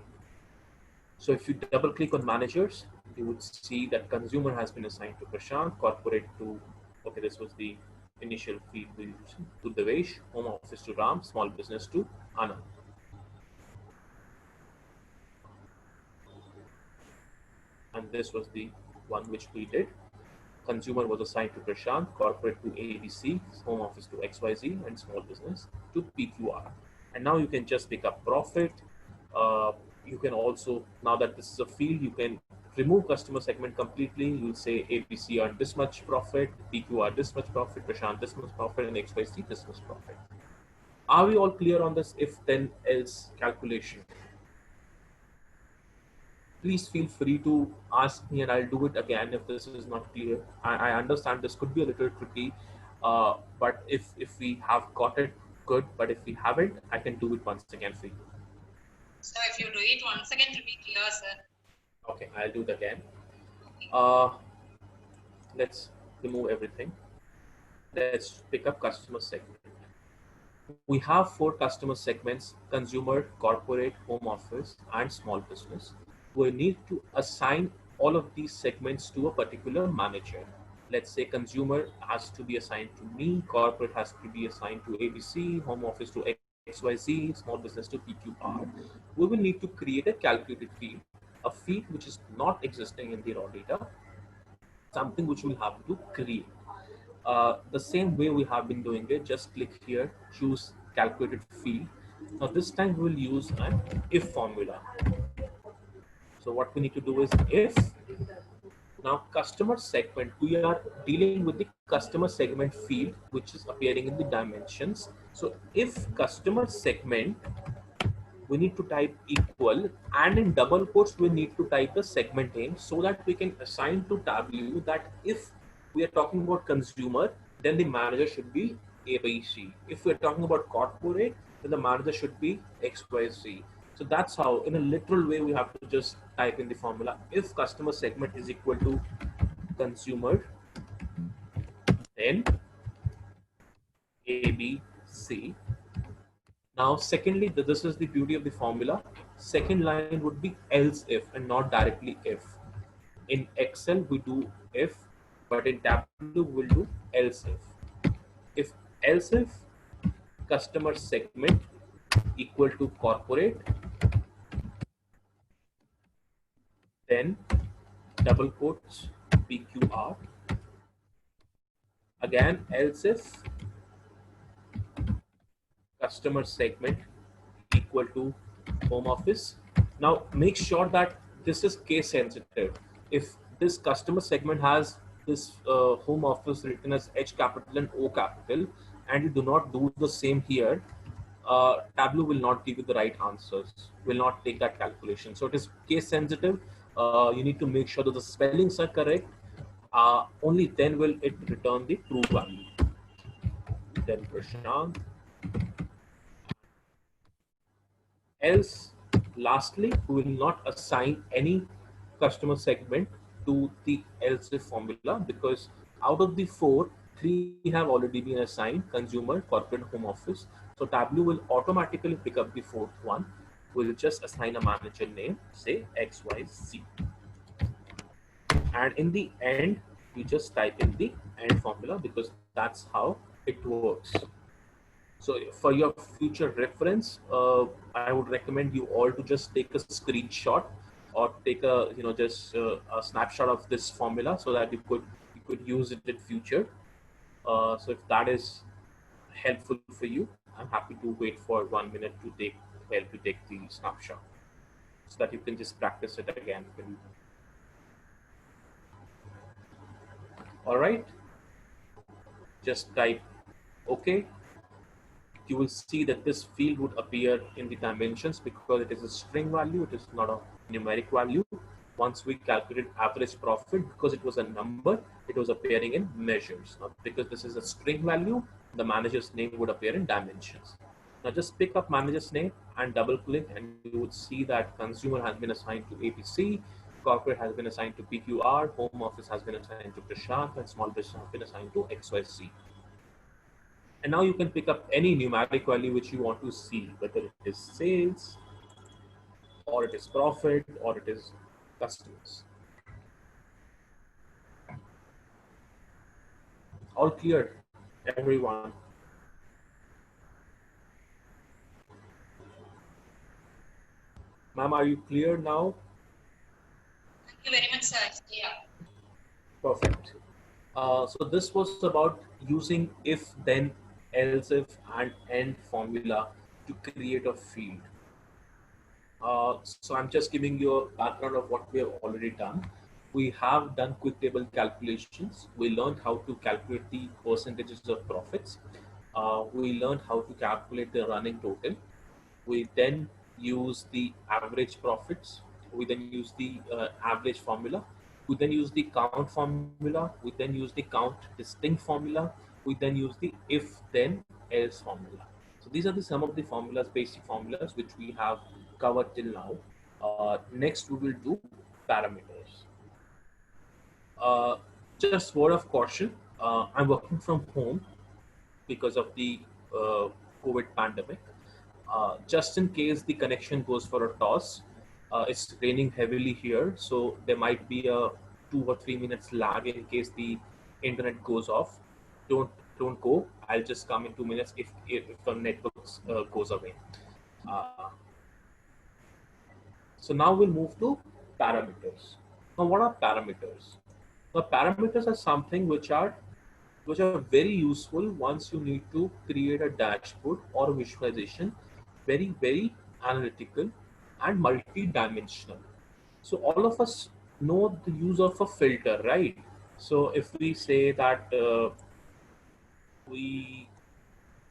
So if you double click on managers, you would see that consumer has been assigned to Prashant, corporate to, okay, this was the initial field we used, to Devesh, home office to Ram, small business to Anna. And this was the one which we did. Consumer was assigned to Prashant, corporate to ABC, home office to XYZ, and small business to PQR. And now you can just pick up profit. You can also, now that this is a field, you can remove customer segment completely. You'll say ABC earned this much profit, PQR this much profit, Prashant this much profit, and XYZ this much profit. Are we all clear on this if then else calculation? Please feel free to ask me and I'll do it again if this is not clear. I understand this could be a little tricky, but if we have got it, good. But if we haven't, I can do it once again for you. So if you do it once again, it will be clear, sir. Okay, I'll do it again. Let's remove everything. Let's pick up customer segment. We have 4 customer segments: consumer, corporate, home office, and small business. We need to assign all of these segments to a particular manager. Let's say consumer has to be assigned to me, corporate has to be assigned to ABC, home office to XYZ, small business to PQR. We will need to create a calculated field, a field which is not existing in the raw data, something which we'll have to create. The same way we have been doing it, just click here, choose calculated field. Now this time we'll use an if formula. So what we need to do is if, now customer segment, we are dealing with the customer segment field which is appearing in the dimensions. So if customer segment, we need to type equal, and in double quotes we need to type the segment name so that we can assign to Tableau that if we are talking about consumer, then the manager should be ABC. If we're talking about corporate, then the manager should be XYZ. So that's how, in a literal way, we have to just type in the formula. If customer segment is equal to consumer, then ABC. Now, secondly, this is the beauty of the formula. Second line would be else if and not directly if. In Excel, we do if, but in Tableau, we'll do else if. If else if customer segment equal to corporate, then double quotes PQR. Again, else if customer segment equal to home office. Now make sure that this is case sensitive. If this customer segment has this home office written as H capital and O capital, and you do not do the same here, Tableau will not give you the right answers, will not take that calculation. So it is case sensitive. You need to make sure that the spellings are correct. Only then will it return the true value. Then Prashant. Else, lastly, we will not assign any customer segment to the else if formula because out of the 4, 3 have already been assigned: consumer, corporate, home office. So Tableau will automatically pick up the 4th one. we'll just assign a manager name, say XYZ. And in the end, you just type in the end formula because that's how it works. So for your future reference, I would recommend you all to just take a screenshot or take a just a snapshot of this formula so that you could use it in future. So if that is helpful for you, I'm happy to wait for 1 minute to help you take the snapshot so that you can just practice it again. All right, just type OK. You will see that this field would appear in the dimensions because it is a string value, it is not a numeric value. Once we calculated average profit, because it was a number, it was appearing in measures. Now, because this is a string value, the manager's name would appear in dimensions. Now just pick up manager's name and double click and you would see that consumer has been assigned to APC, corporate has been assigned to PQR, home office has been assigned to Prashant, and small business has been assigned to XYZ. And now you can pick up any numeric value which you want to see, whether it is sales, or it is profit, or it is customers. All clear, everyone? Ma'am, are you clear now? Thank you very much, sir. Yeah. Perfect. So this was about using if, then, else if, and end formula to create a field. So I'm just giving you a background of what we have already done. We have done quick table calculations. We learned how to calculate the percentages of profits. We learned how to calculate the running total. We then use the average profits. We then use the average formula. We then use the count formula. We then use the count distinct formula. We then use the if, then, else formula. So these are some of the formulas, basic formulas, which we have covered till now. Next, we will do parameters. Just word of caution, I'm working from home because of the COVID pandemic. Just in case the connection goes for a toss, it's raining heavily here, so there might be a 2 or 3 minutes lag in case the internet goes off. Don't go. I'll just come in 2 minutes if the network goes away. So now we'll move to parameters. Now, what are parameters? Now, parameters are something which are very useful once you need to create a dashboard or a visualization, very analytical and multi-dimensional. So all of us know the use of a filter, right? So if we say that we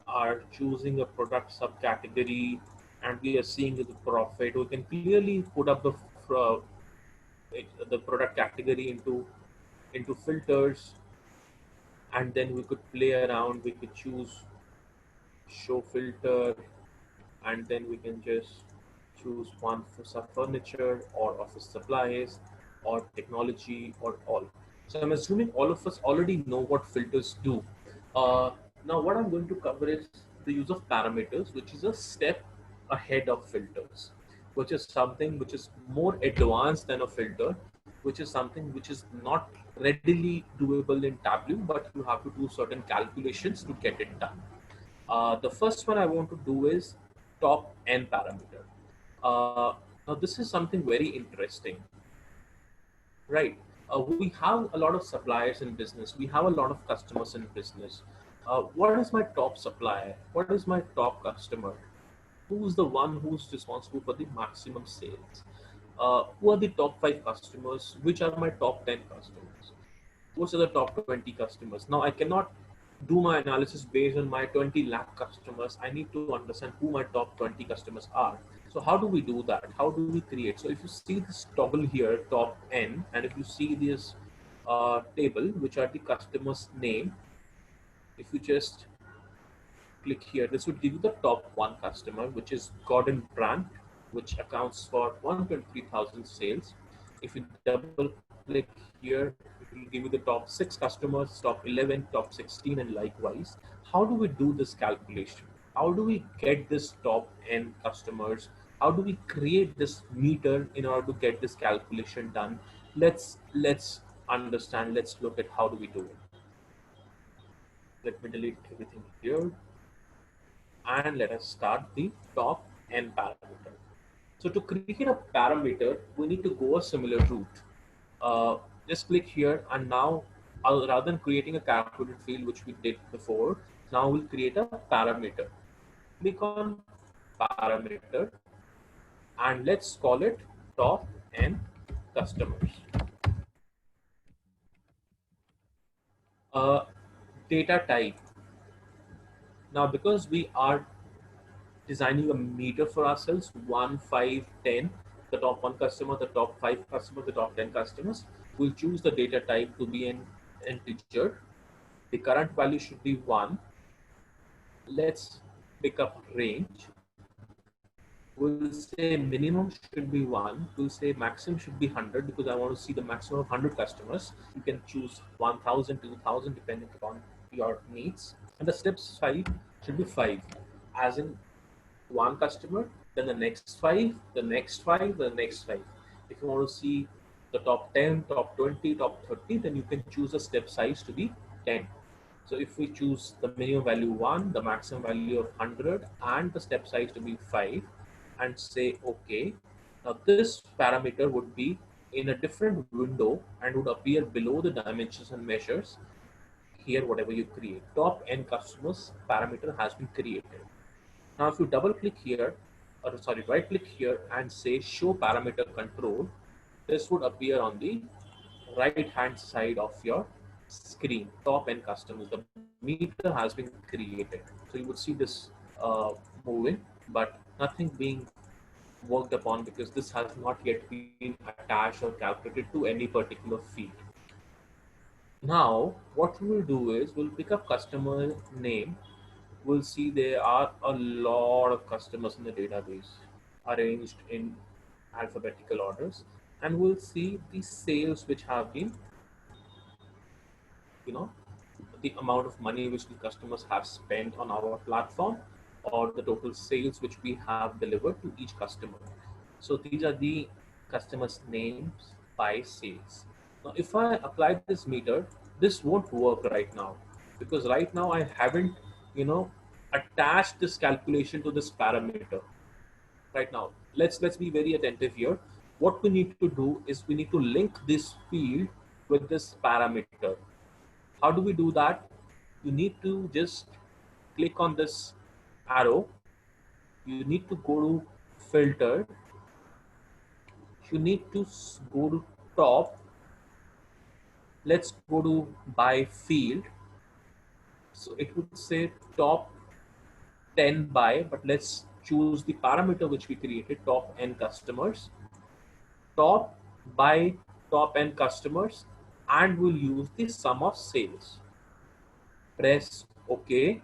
are choosing a product subcategory and we are seeing the profit, we can clearly put up the product category into filters, and then we could play around. We could choose show filter, and then we can just choose one for furniture or office supplies or technology or all. So I'm assuming all of us already know what filters do. Now what I'm going to cover is the use of parameters, which is a step ahead of filters, which is something which is more advanced than a filter, which is something which is not readily doable in Tableau, but you have to do certain calculations to get it done. The first one I want to do is top N parameter. Now this is something very interesting, right? We have a lot of suppliers in business. We have a lot of customers in business. What is my top supplier? What is my top customer? Who's the one who's responsible for the maximum sales? Who are the top 5 customers? Which are my top 10 customers? Those are the top 20 customers. Now I cannot do my analysis based on my 20 lakh customers. I need to understand who my top 20 customers are. So how do we do that? How do we create? So if you see this toggle here, top N, and if you see this table, which are the customer's name, if you just click here, this would give you the top 1 customer, which is Gordon Brandt, which accounts for 123,000 sales. If you double click here, it will give you the top 6 customers, top 11, top 16, and likewise. How do we do this calculation? How do we get this top N customers how do we create this meter in order to get this calculation done? Let's understand. Let's look at how do we do it. Let me delete everything here and let us start the top n parameter. So to create a parameter, we need to go a similar route. Just click here, and now rather than creating a calculated field which we did before, now we'll create a parameter. Click on parameter and let's call it top n customers. Data type. Now because we are designing a meter for ourselves, 1, 5, 10, the top 1 customer, the top 5 customers, the top 10 customers, we'll choose the data type to be an integer. The current value should be 1. Let's pick up range. We'll say minimum should be 1. We'll say maximum should be 100 because I want to see the maximum of 100 customers. You can choose 1000, 2000 depending upon your needs. And the step size should be 5, as in 1 customer, then the next 5, the next 5, the next 5. If you want to see the top 10, top 20, top 30, then you can choose a step size to be 10. So if we choose the minimum value 1, the maximum value of 100, and the step size to be 5, and say OK, now this parameter would be in a different window and would appear below the dimensions and measures. Here, whatever you create, top n customers parameter has been created. Now, if you double click here, or sorry, right click here and say show parameter control, this would appear on the right hand side of your screen. Top n customers, the meter has been created. So you would see this moving, but nothing being worked upon because this has not yet been attached or calculated to any particular field. Now, what we will do is we'll pick up customer name. We'll see there are a lot of customers in the database arranged in alphabetical orders, and we'll see the sales which have been, the amount of money which the customers have spent on our platform, or the total sales which we have delivered to each customer. So these are the customers' names by sales. Now, if I apply this meter, this won't work right now because right now I haven't, attached this calculation to this parameter. Right now, let's be very attentive here. What we need to do is we need to link this field with this parameter. How do we do that? You need to just click on this arrow. You need to go to filter. You need to go to top. Let's go to by field. So it would say top 10 by, but let's choose the parameter which we created, top n customers, top by top n customers, and we'll use the sum of sales. Press OK.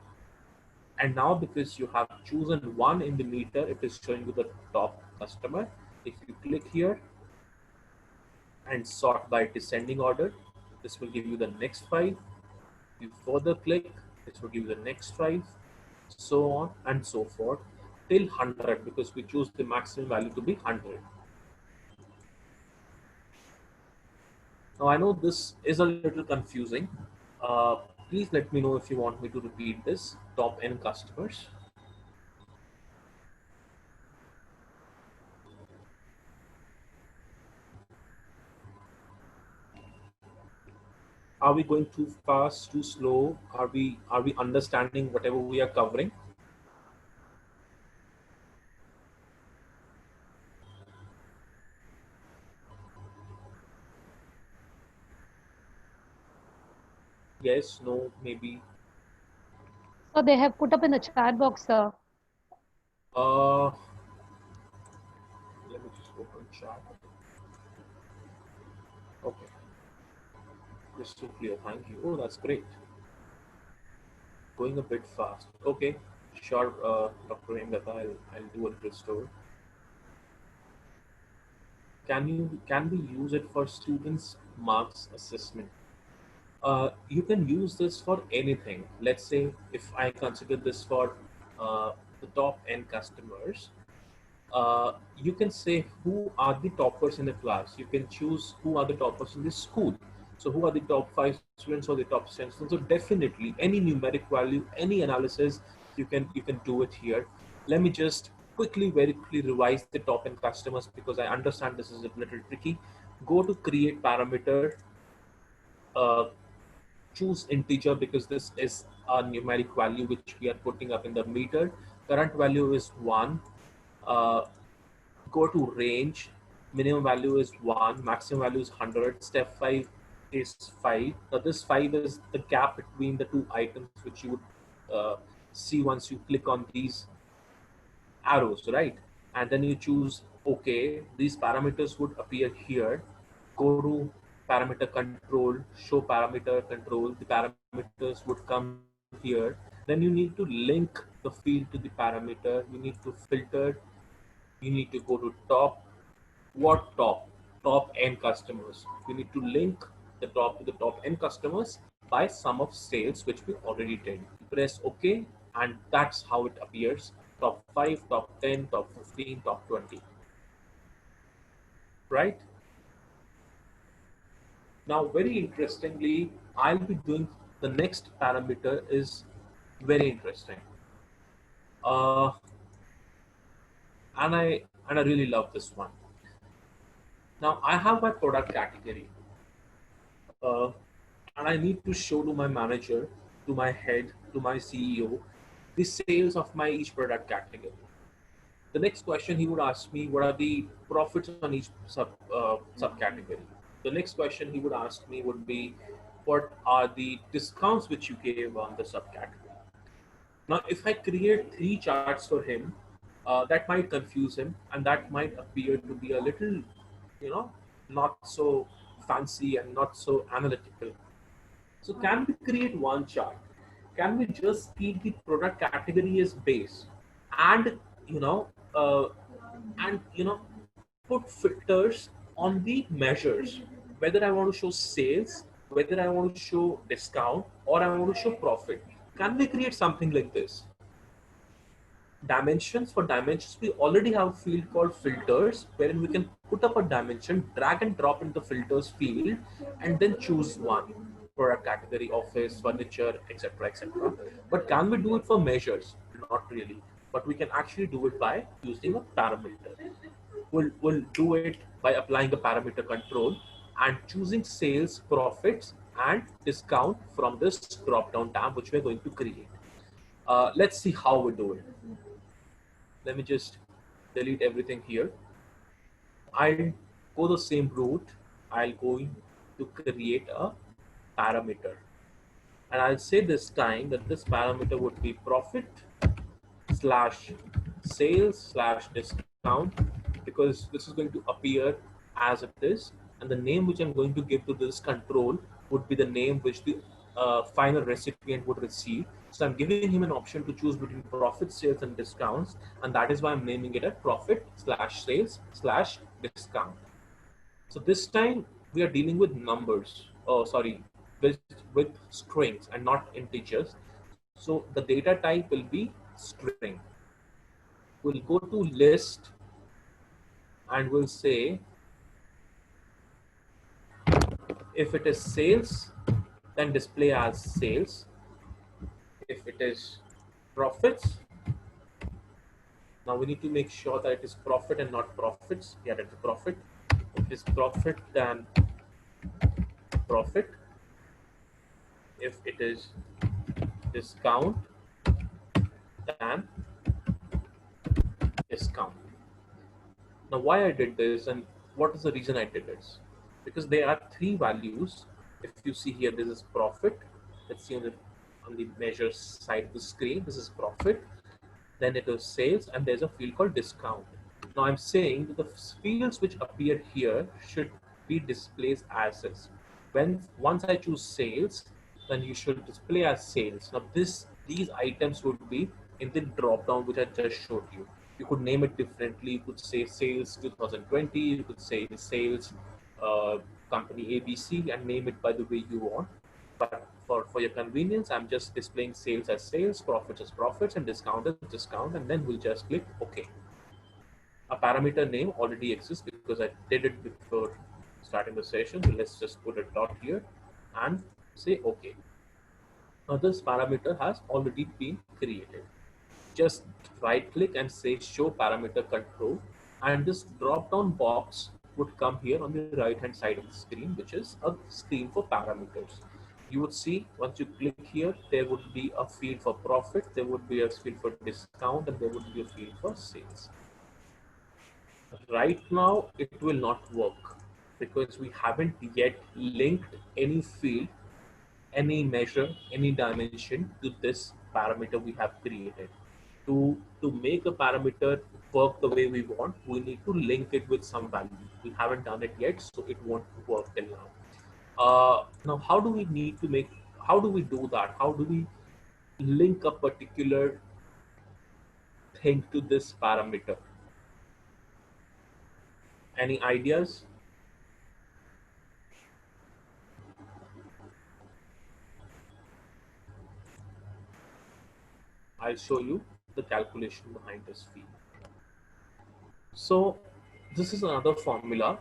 And now because you have chosen 1 in the meter, it is showing you the top customer. If you click here and sort by descending order, this will give you the next 5. You further click, this will give you the next 5, so on and so forth till 100 because we choose the maximum value to be 100. Now I know this is a little confusing. Please let me know if you want me to repeat this. Top n customers. Are we going too fast, too slow? Are we understanding whatever we are covering? Yes, no, maybe. So they have put up in the chat box, sir. Let me just open chat. Okay. Crystal clear, thank you. Oh, that's great. Going a bit fast. Okay, sure, Dr. Hemlata, I'll do a little story. Can we use it for students' marks assessment? You can use this for anything. Let's say if I consider this for the top n customers, you can say who are the toppers in the class. You can choose who are the toppers in the school. So who are the top 5 students or the top 10 students. So definitely any numeric value, any analysis, you can do it here. Let me just very quickly revise the top N customers because I understand this is a little tricky. Go to create parameter, uh, choose integer because this is a numeric value which we are putting up in the meter. Current value is 1. Uh, Go to range, minimum value is 1, maximum value is 100, step 5 is 5. Now this 5 is the gap between the two items which you would see once you click on these arrows, right? And then you choose OK. These parameters would appear here. Go to parameter control, show parameter control. The parameters would come here. Then you need to link the field to the parameter. You need to filter. You need to go to top. What top? Top N customers. We need to link the top to the top N customers by sum of sales, which we already did. Press OK, and that's how it appears. Top 5, top 10, top 15, top 20. Right? Now, very interestingly, I'll be doing the next parameter is very interesting. Uh, and I really love this one. Now I have my product category, uh, and I need to show to my manager, to my head, to my CEO, the sales of my each product category. The next question he would ask me, what are the profits on each subcategory? The next question he would ask me would be, what are the discounts which you gave on the subcategory? Now, if I create 3 charts for him, that might confuse him, and that might appear to be a little, not so fancy and not so analytical. So can we create one chart? Can we just keep the product category as base and, you know, uh, put filters on the measures, whether I want to show sales, whether I want to show discount, or I want to show profit. Can we create something like this? Dimensions, for dimensions, we already have a field called filters, wherein we can put up a dimension, drag and drop in the filters field, and then choose one product category, office, furniture, etc., etc. But can we do it for measures? Not really, but we can actually do it by using a parameter. We'll do it by applying a parameter control and choosing sales, profits, and discount from this drop down tab which we're going to create. Let's see how we do it. Let me just delete everything here. I'll go the same route. I'll go to create a parameter, and I'll say this time that this parameter would be profit slash sales slash discount, because this is going to appear as it is, and the name which I'm going to give to this control would be the name which the final recipient would receive. So I'm giving him an option to choose between profit, sales, and discounts, and that is why I'm naming it a profit slash sales slash discount. So this time we are dealing with numbers. Oh, sorry, with strings and not integers. So the data type will be string. We'll go to list and we'll say if it is sales, then display as sales. If it is profits, now we need to make sure that it is profit and not profits. Yeah, it's profit. If it is profit, then profit. If it is discount, then discount. Now why I did this and what is the reason I did this? Because there are 3 values. If you see here, this is profit. Let's see on the measure side of the screen, this is profit. Then it is sales, and there's a field called discount. Now I'm saying that the fields which appear here should be displayed as is. Once I choose sales, then you should display as sales. Now these items would be in the drop down which I just showed you. You could name it differently. You could say sales 2020. You could say sales company ABC and name it by the way you want. But for your convenience, I'm just displaying sales as sales, profits as profits, and discount as discount, and then we'll just click OK. a parameter name already exists because I did it before starting the session. So let's just put a dot here and say OK. Now this parameter has already been created. Just right click and say show parameter control, and this drop down box would come here on the right hand side of the screen, which is a screen for parameters. You would see once you click here, there would be a field for profit, there would be a field for discount, and there would be a field for sales. Right now it will not work because we haven't yet linked any field, any measure, any dimension to this parameter we have created. To make a parameter work the way we want, we need to link it with some value. We haven't done it yet, so it won't work till now. Now, how do we do that? How do we link a particular thing to this parameter? Any ideas? I'll show you the calculation behind this field. So this is another formula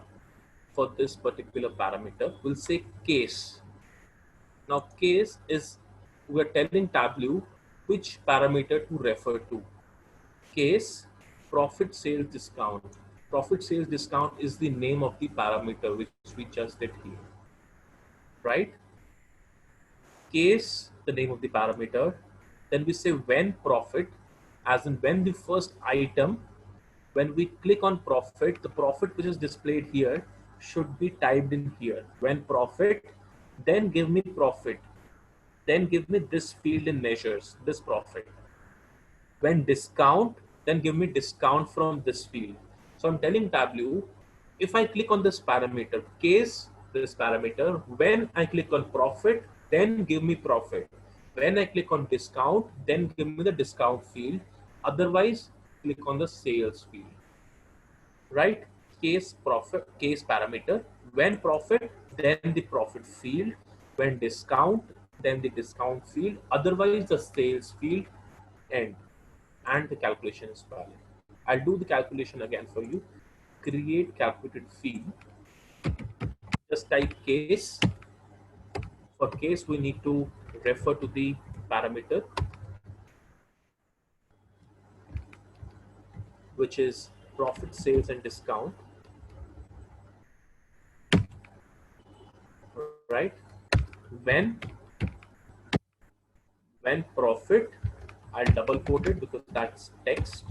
for this particular parameter. We'll say case. Now case is, we're telling Tableau which parameter to refer to. Case profit sales discount. Profit sales discount is the name of the parameter which we just did here, right? Case, the name of the parameter. Then we say when profit, as in when the first item, when we click on profit, the profit which is displayed here should be typed in here. When profit, then give me profit, then give me this field in measures, this profit. When discount, then give me discount from this field. So I'm telling Tableau, if I click on this parameter, case, this parameter, when I click on profit, then give me profit. When I click on discount, then give me the discount field. Otherwise, click on the sales field. Right? Case profit, case parameter. When profit, then the profit field. When discount, then the discount field. Otherwise, the sales field. End. And the calculation is valid. I'll do the calculation again for you. Create calculated field. Just type case. For case, we need to refer to the parameter, which is profit, sales, and discount. Right? When profit, I'll double quote it because that's text.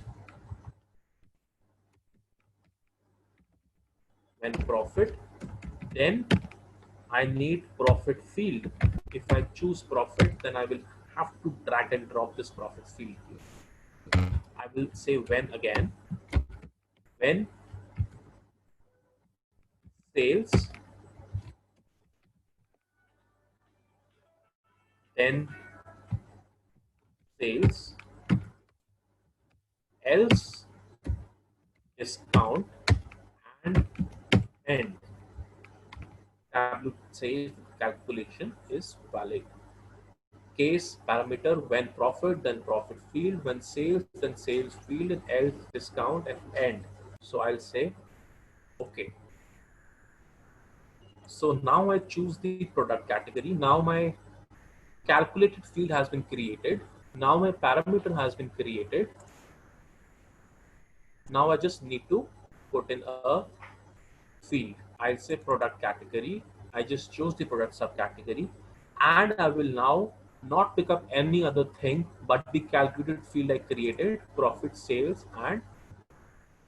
When profit, then I need profit field. If I choose profit, then I will have to drag and drop this profit field here. I will say when again. When sales, then sales, else discount, and end. Tableau says calculation is valid. Case parameter, when profit, then profit field, when sales, then sales field, and else discount, and end. So I'll say okay. So now I choose the product category. Now my calculated field has been created. Now my parameter has been created. Now I just need to put in a field. I'll say product category. I just chose the product subcategory, and I will now not pick up any other thing but the calculated field I created, profit, sales, and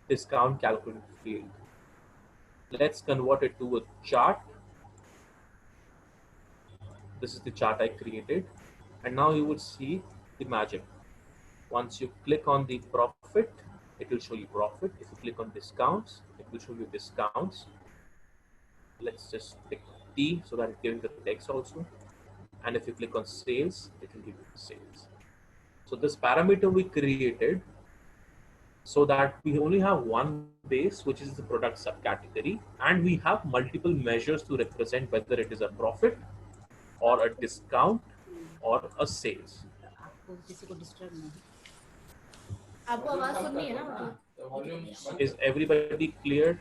discount calculated field. Let's convert it to a chart. This is the chart I created, and now you will see the magic. Once you click on the profit, it will show you profit. If you click on discounts, it will show you discounts. Let's just pick T so that it gives the text also. And if you click on sales, it will give you sales. So this parameter we created so that we only have one base, which is the product subcategory, and we have multiple measures to represent whether it is a profit or a discount or a sales. Is everybody clear?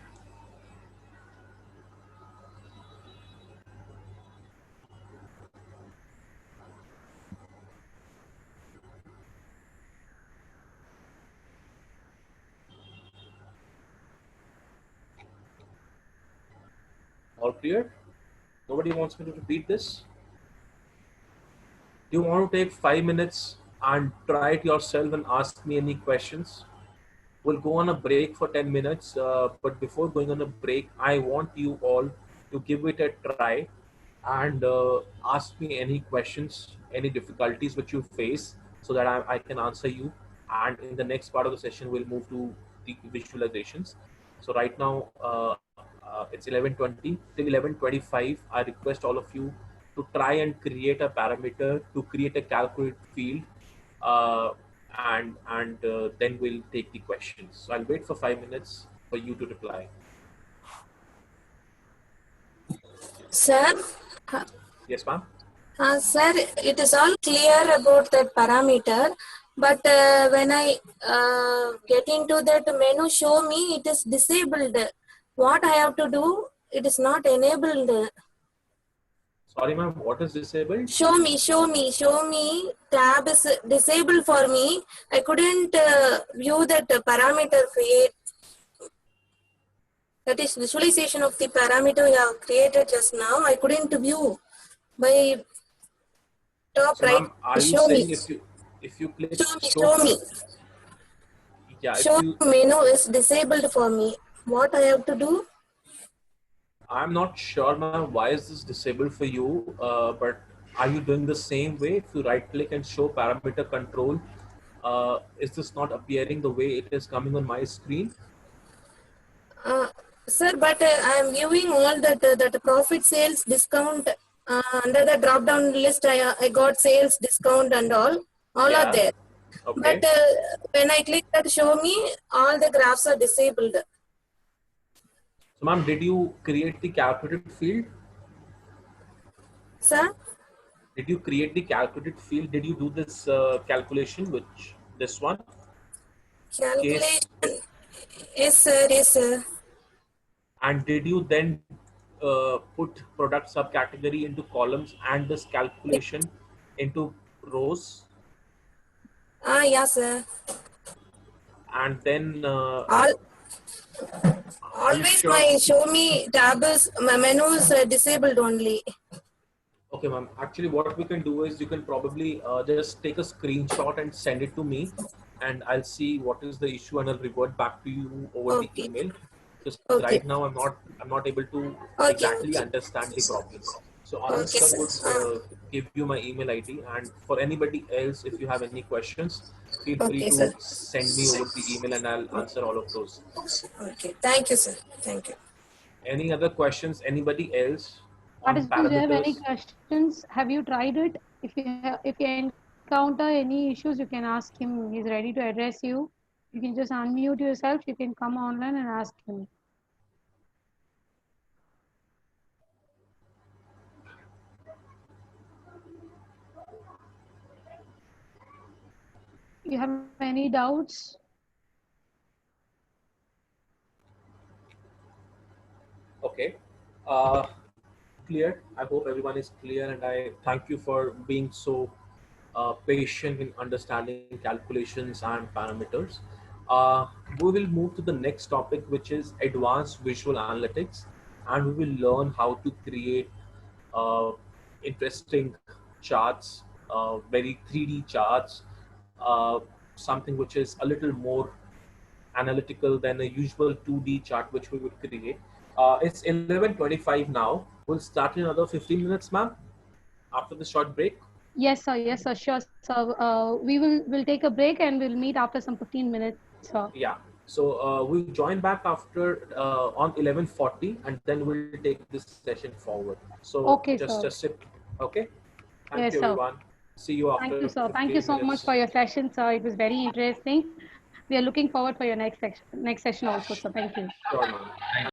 All clear? Nobody wants me to repeat this? Do you want to take 5 minutes and try it yourself and ask me any questions? We'll go on a break for 10 minutes, but before going on a break, I want you all to give it a try and ask me any questions, any difficulties which you face so that I can answer you. And in the next part of the session, we'll move to the visualizations. So right now, it's 11:20 till 11:25. I request all of you to try and create a parameter, to create a calculate field, uh, and then we'll take the questions. So I'll wait for 5 minutes for you to reply. Sir, Yes, ma'am. sir, it is all clear about that parameter, but when I get into that menu, show me, it is disabled. What I have to do? It is not enabled. Sorry, ma'am. What is disabled? Show me. Tab is disabled for me. I couldn't view that parameter create. That is visualization of the parameter you have created just now. I couldn't view. By top So, right, ma'am, are you show saying me. if you click Show me. yeah, if Show you menu is disabled for me. What I have to do? I'm not sure, ma'am, why is this disabled for you? But are you doing the same way? If you right click and show parameter control, is this not appearing the way it is coming on my screen? Sir, but I am viewing all that profit sales discount under the drop down list. I got sales discount and all are Yeah. there. Okay. But when I click that show me, all the graphs are disabled. So, ma'am, did you create the calculated field? Sir? Did you create the calculated field? Did you do this calculation, which this one? Calculation. Case, Yes, sir. Yes, sir. and did you then put product subcategory into columns and this calculation into rows? Yes, sir. And then All are you always sure? my show me tab is my menu is disabled only. Okay, ma'am. Actually, what we can do is you can probably just take a screenshot and send it to me, and I'll see what is the issue, and I'll revert back to you over the Okay. email. Because Okay. right now I'm not able to exactly understand the problem. So Analyst Okay, sir would sir. give you my email ID, and for anybody else, if you have any questions, feel free Okay, to sir. send me over the email, and I'll answer all of those. Okay. Thank you, sir. Thank you. Any other questions? Anybody else on Participants, do you have any parameters? questions? Have you tried it? If you encounter any issues, you can ask him. He's ready to address you. You can just unmute yourself. You can come online and ask him. You have any doubts? Okay. Clear. I hope everyone is clear, and I thank you for being so patient in understanding calculations and parameters. We will move to the next topic, which is advanced visual analytics, and we will learn how to create uh, interesting charts, very 3D charts, something which is a little more analytical than a usual 2D chart which we would create. It's 11:25 now. We'll start in another 15 minutes, ma'am, after the short break. Yes, sir. Yes, sir. Sure, sir. We'll take a break and we'll meet after some 15 minutes, sir. Yeah. So we'll join back after on 11:40, and then we'll take this session forward. So Okay, sir. just sit. Okay. Thank Yes, you, sir. everyone. See you after Thank you, sir. 15 Thank you so minutes. much for your session, sir. It was very interesting. We are looking forward for your next session also, sir. Thank you. Sure, ma'am. Thank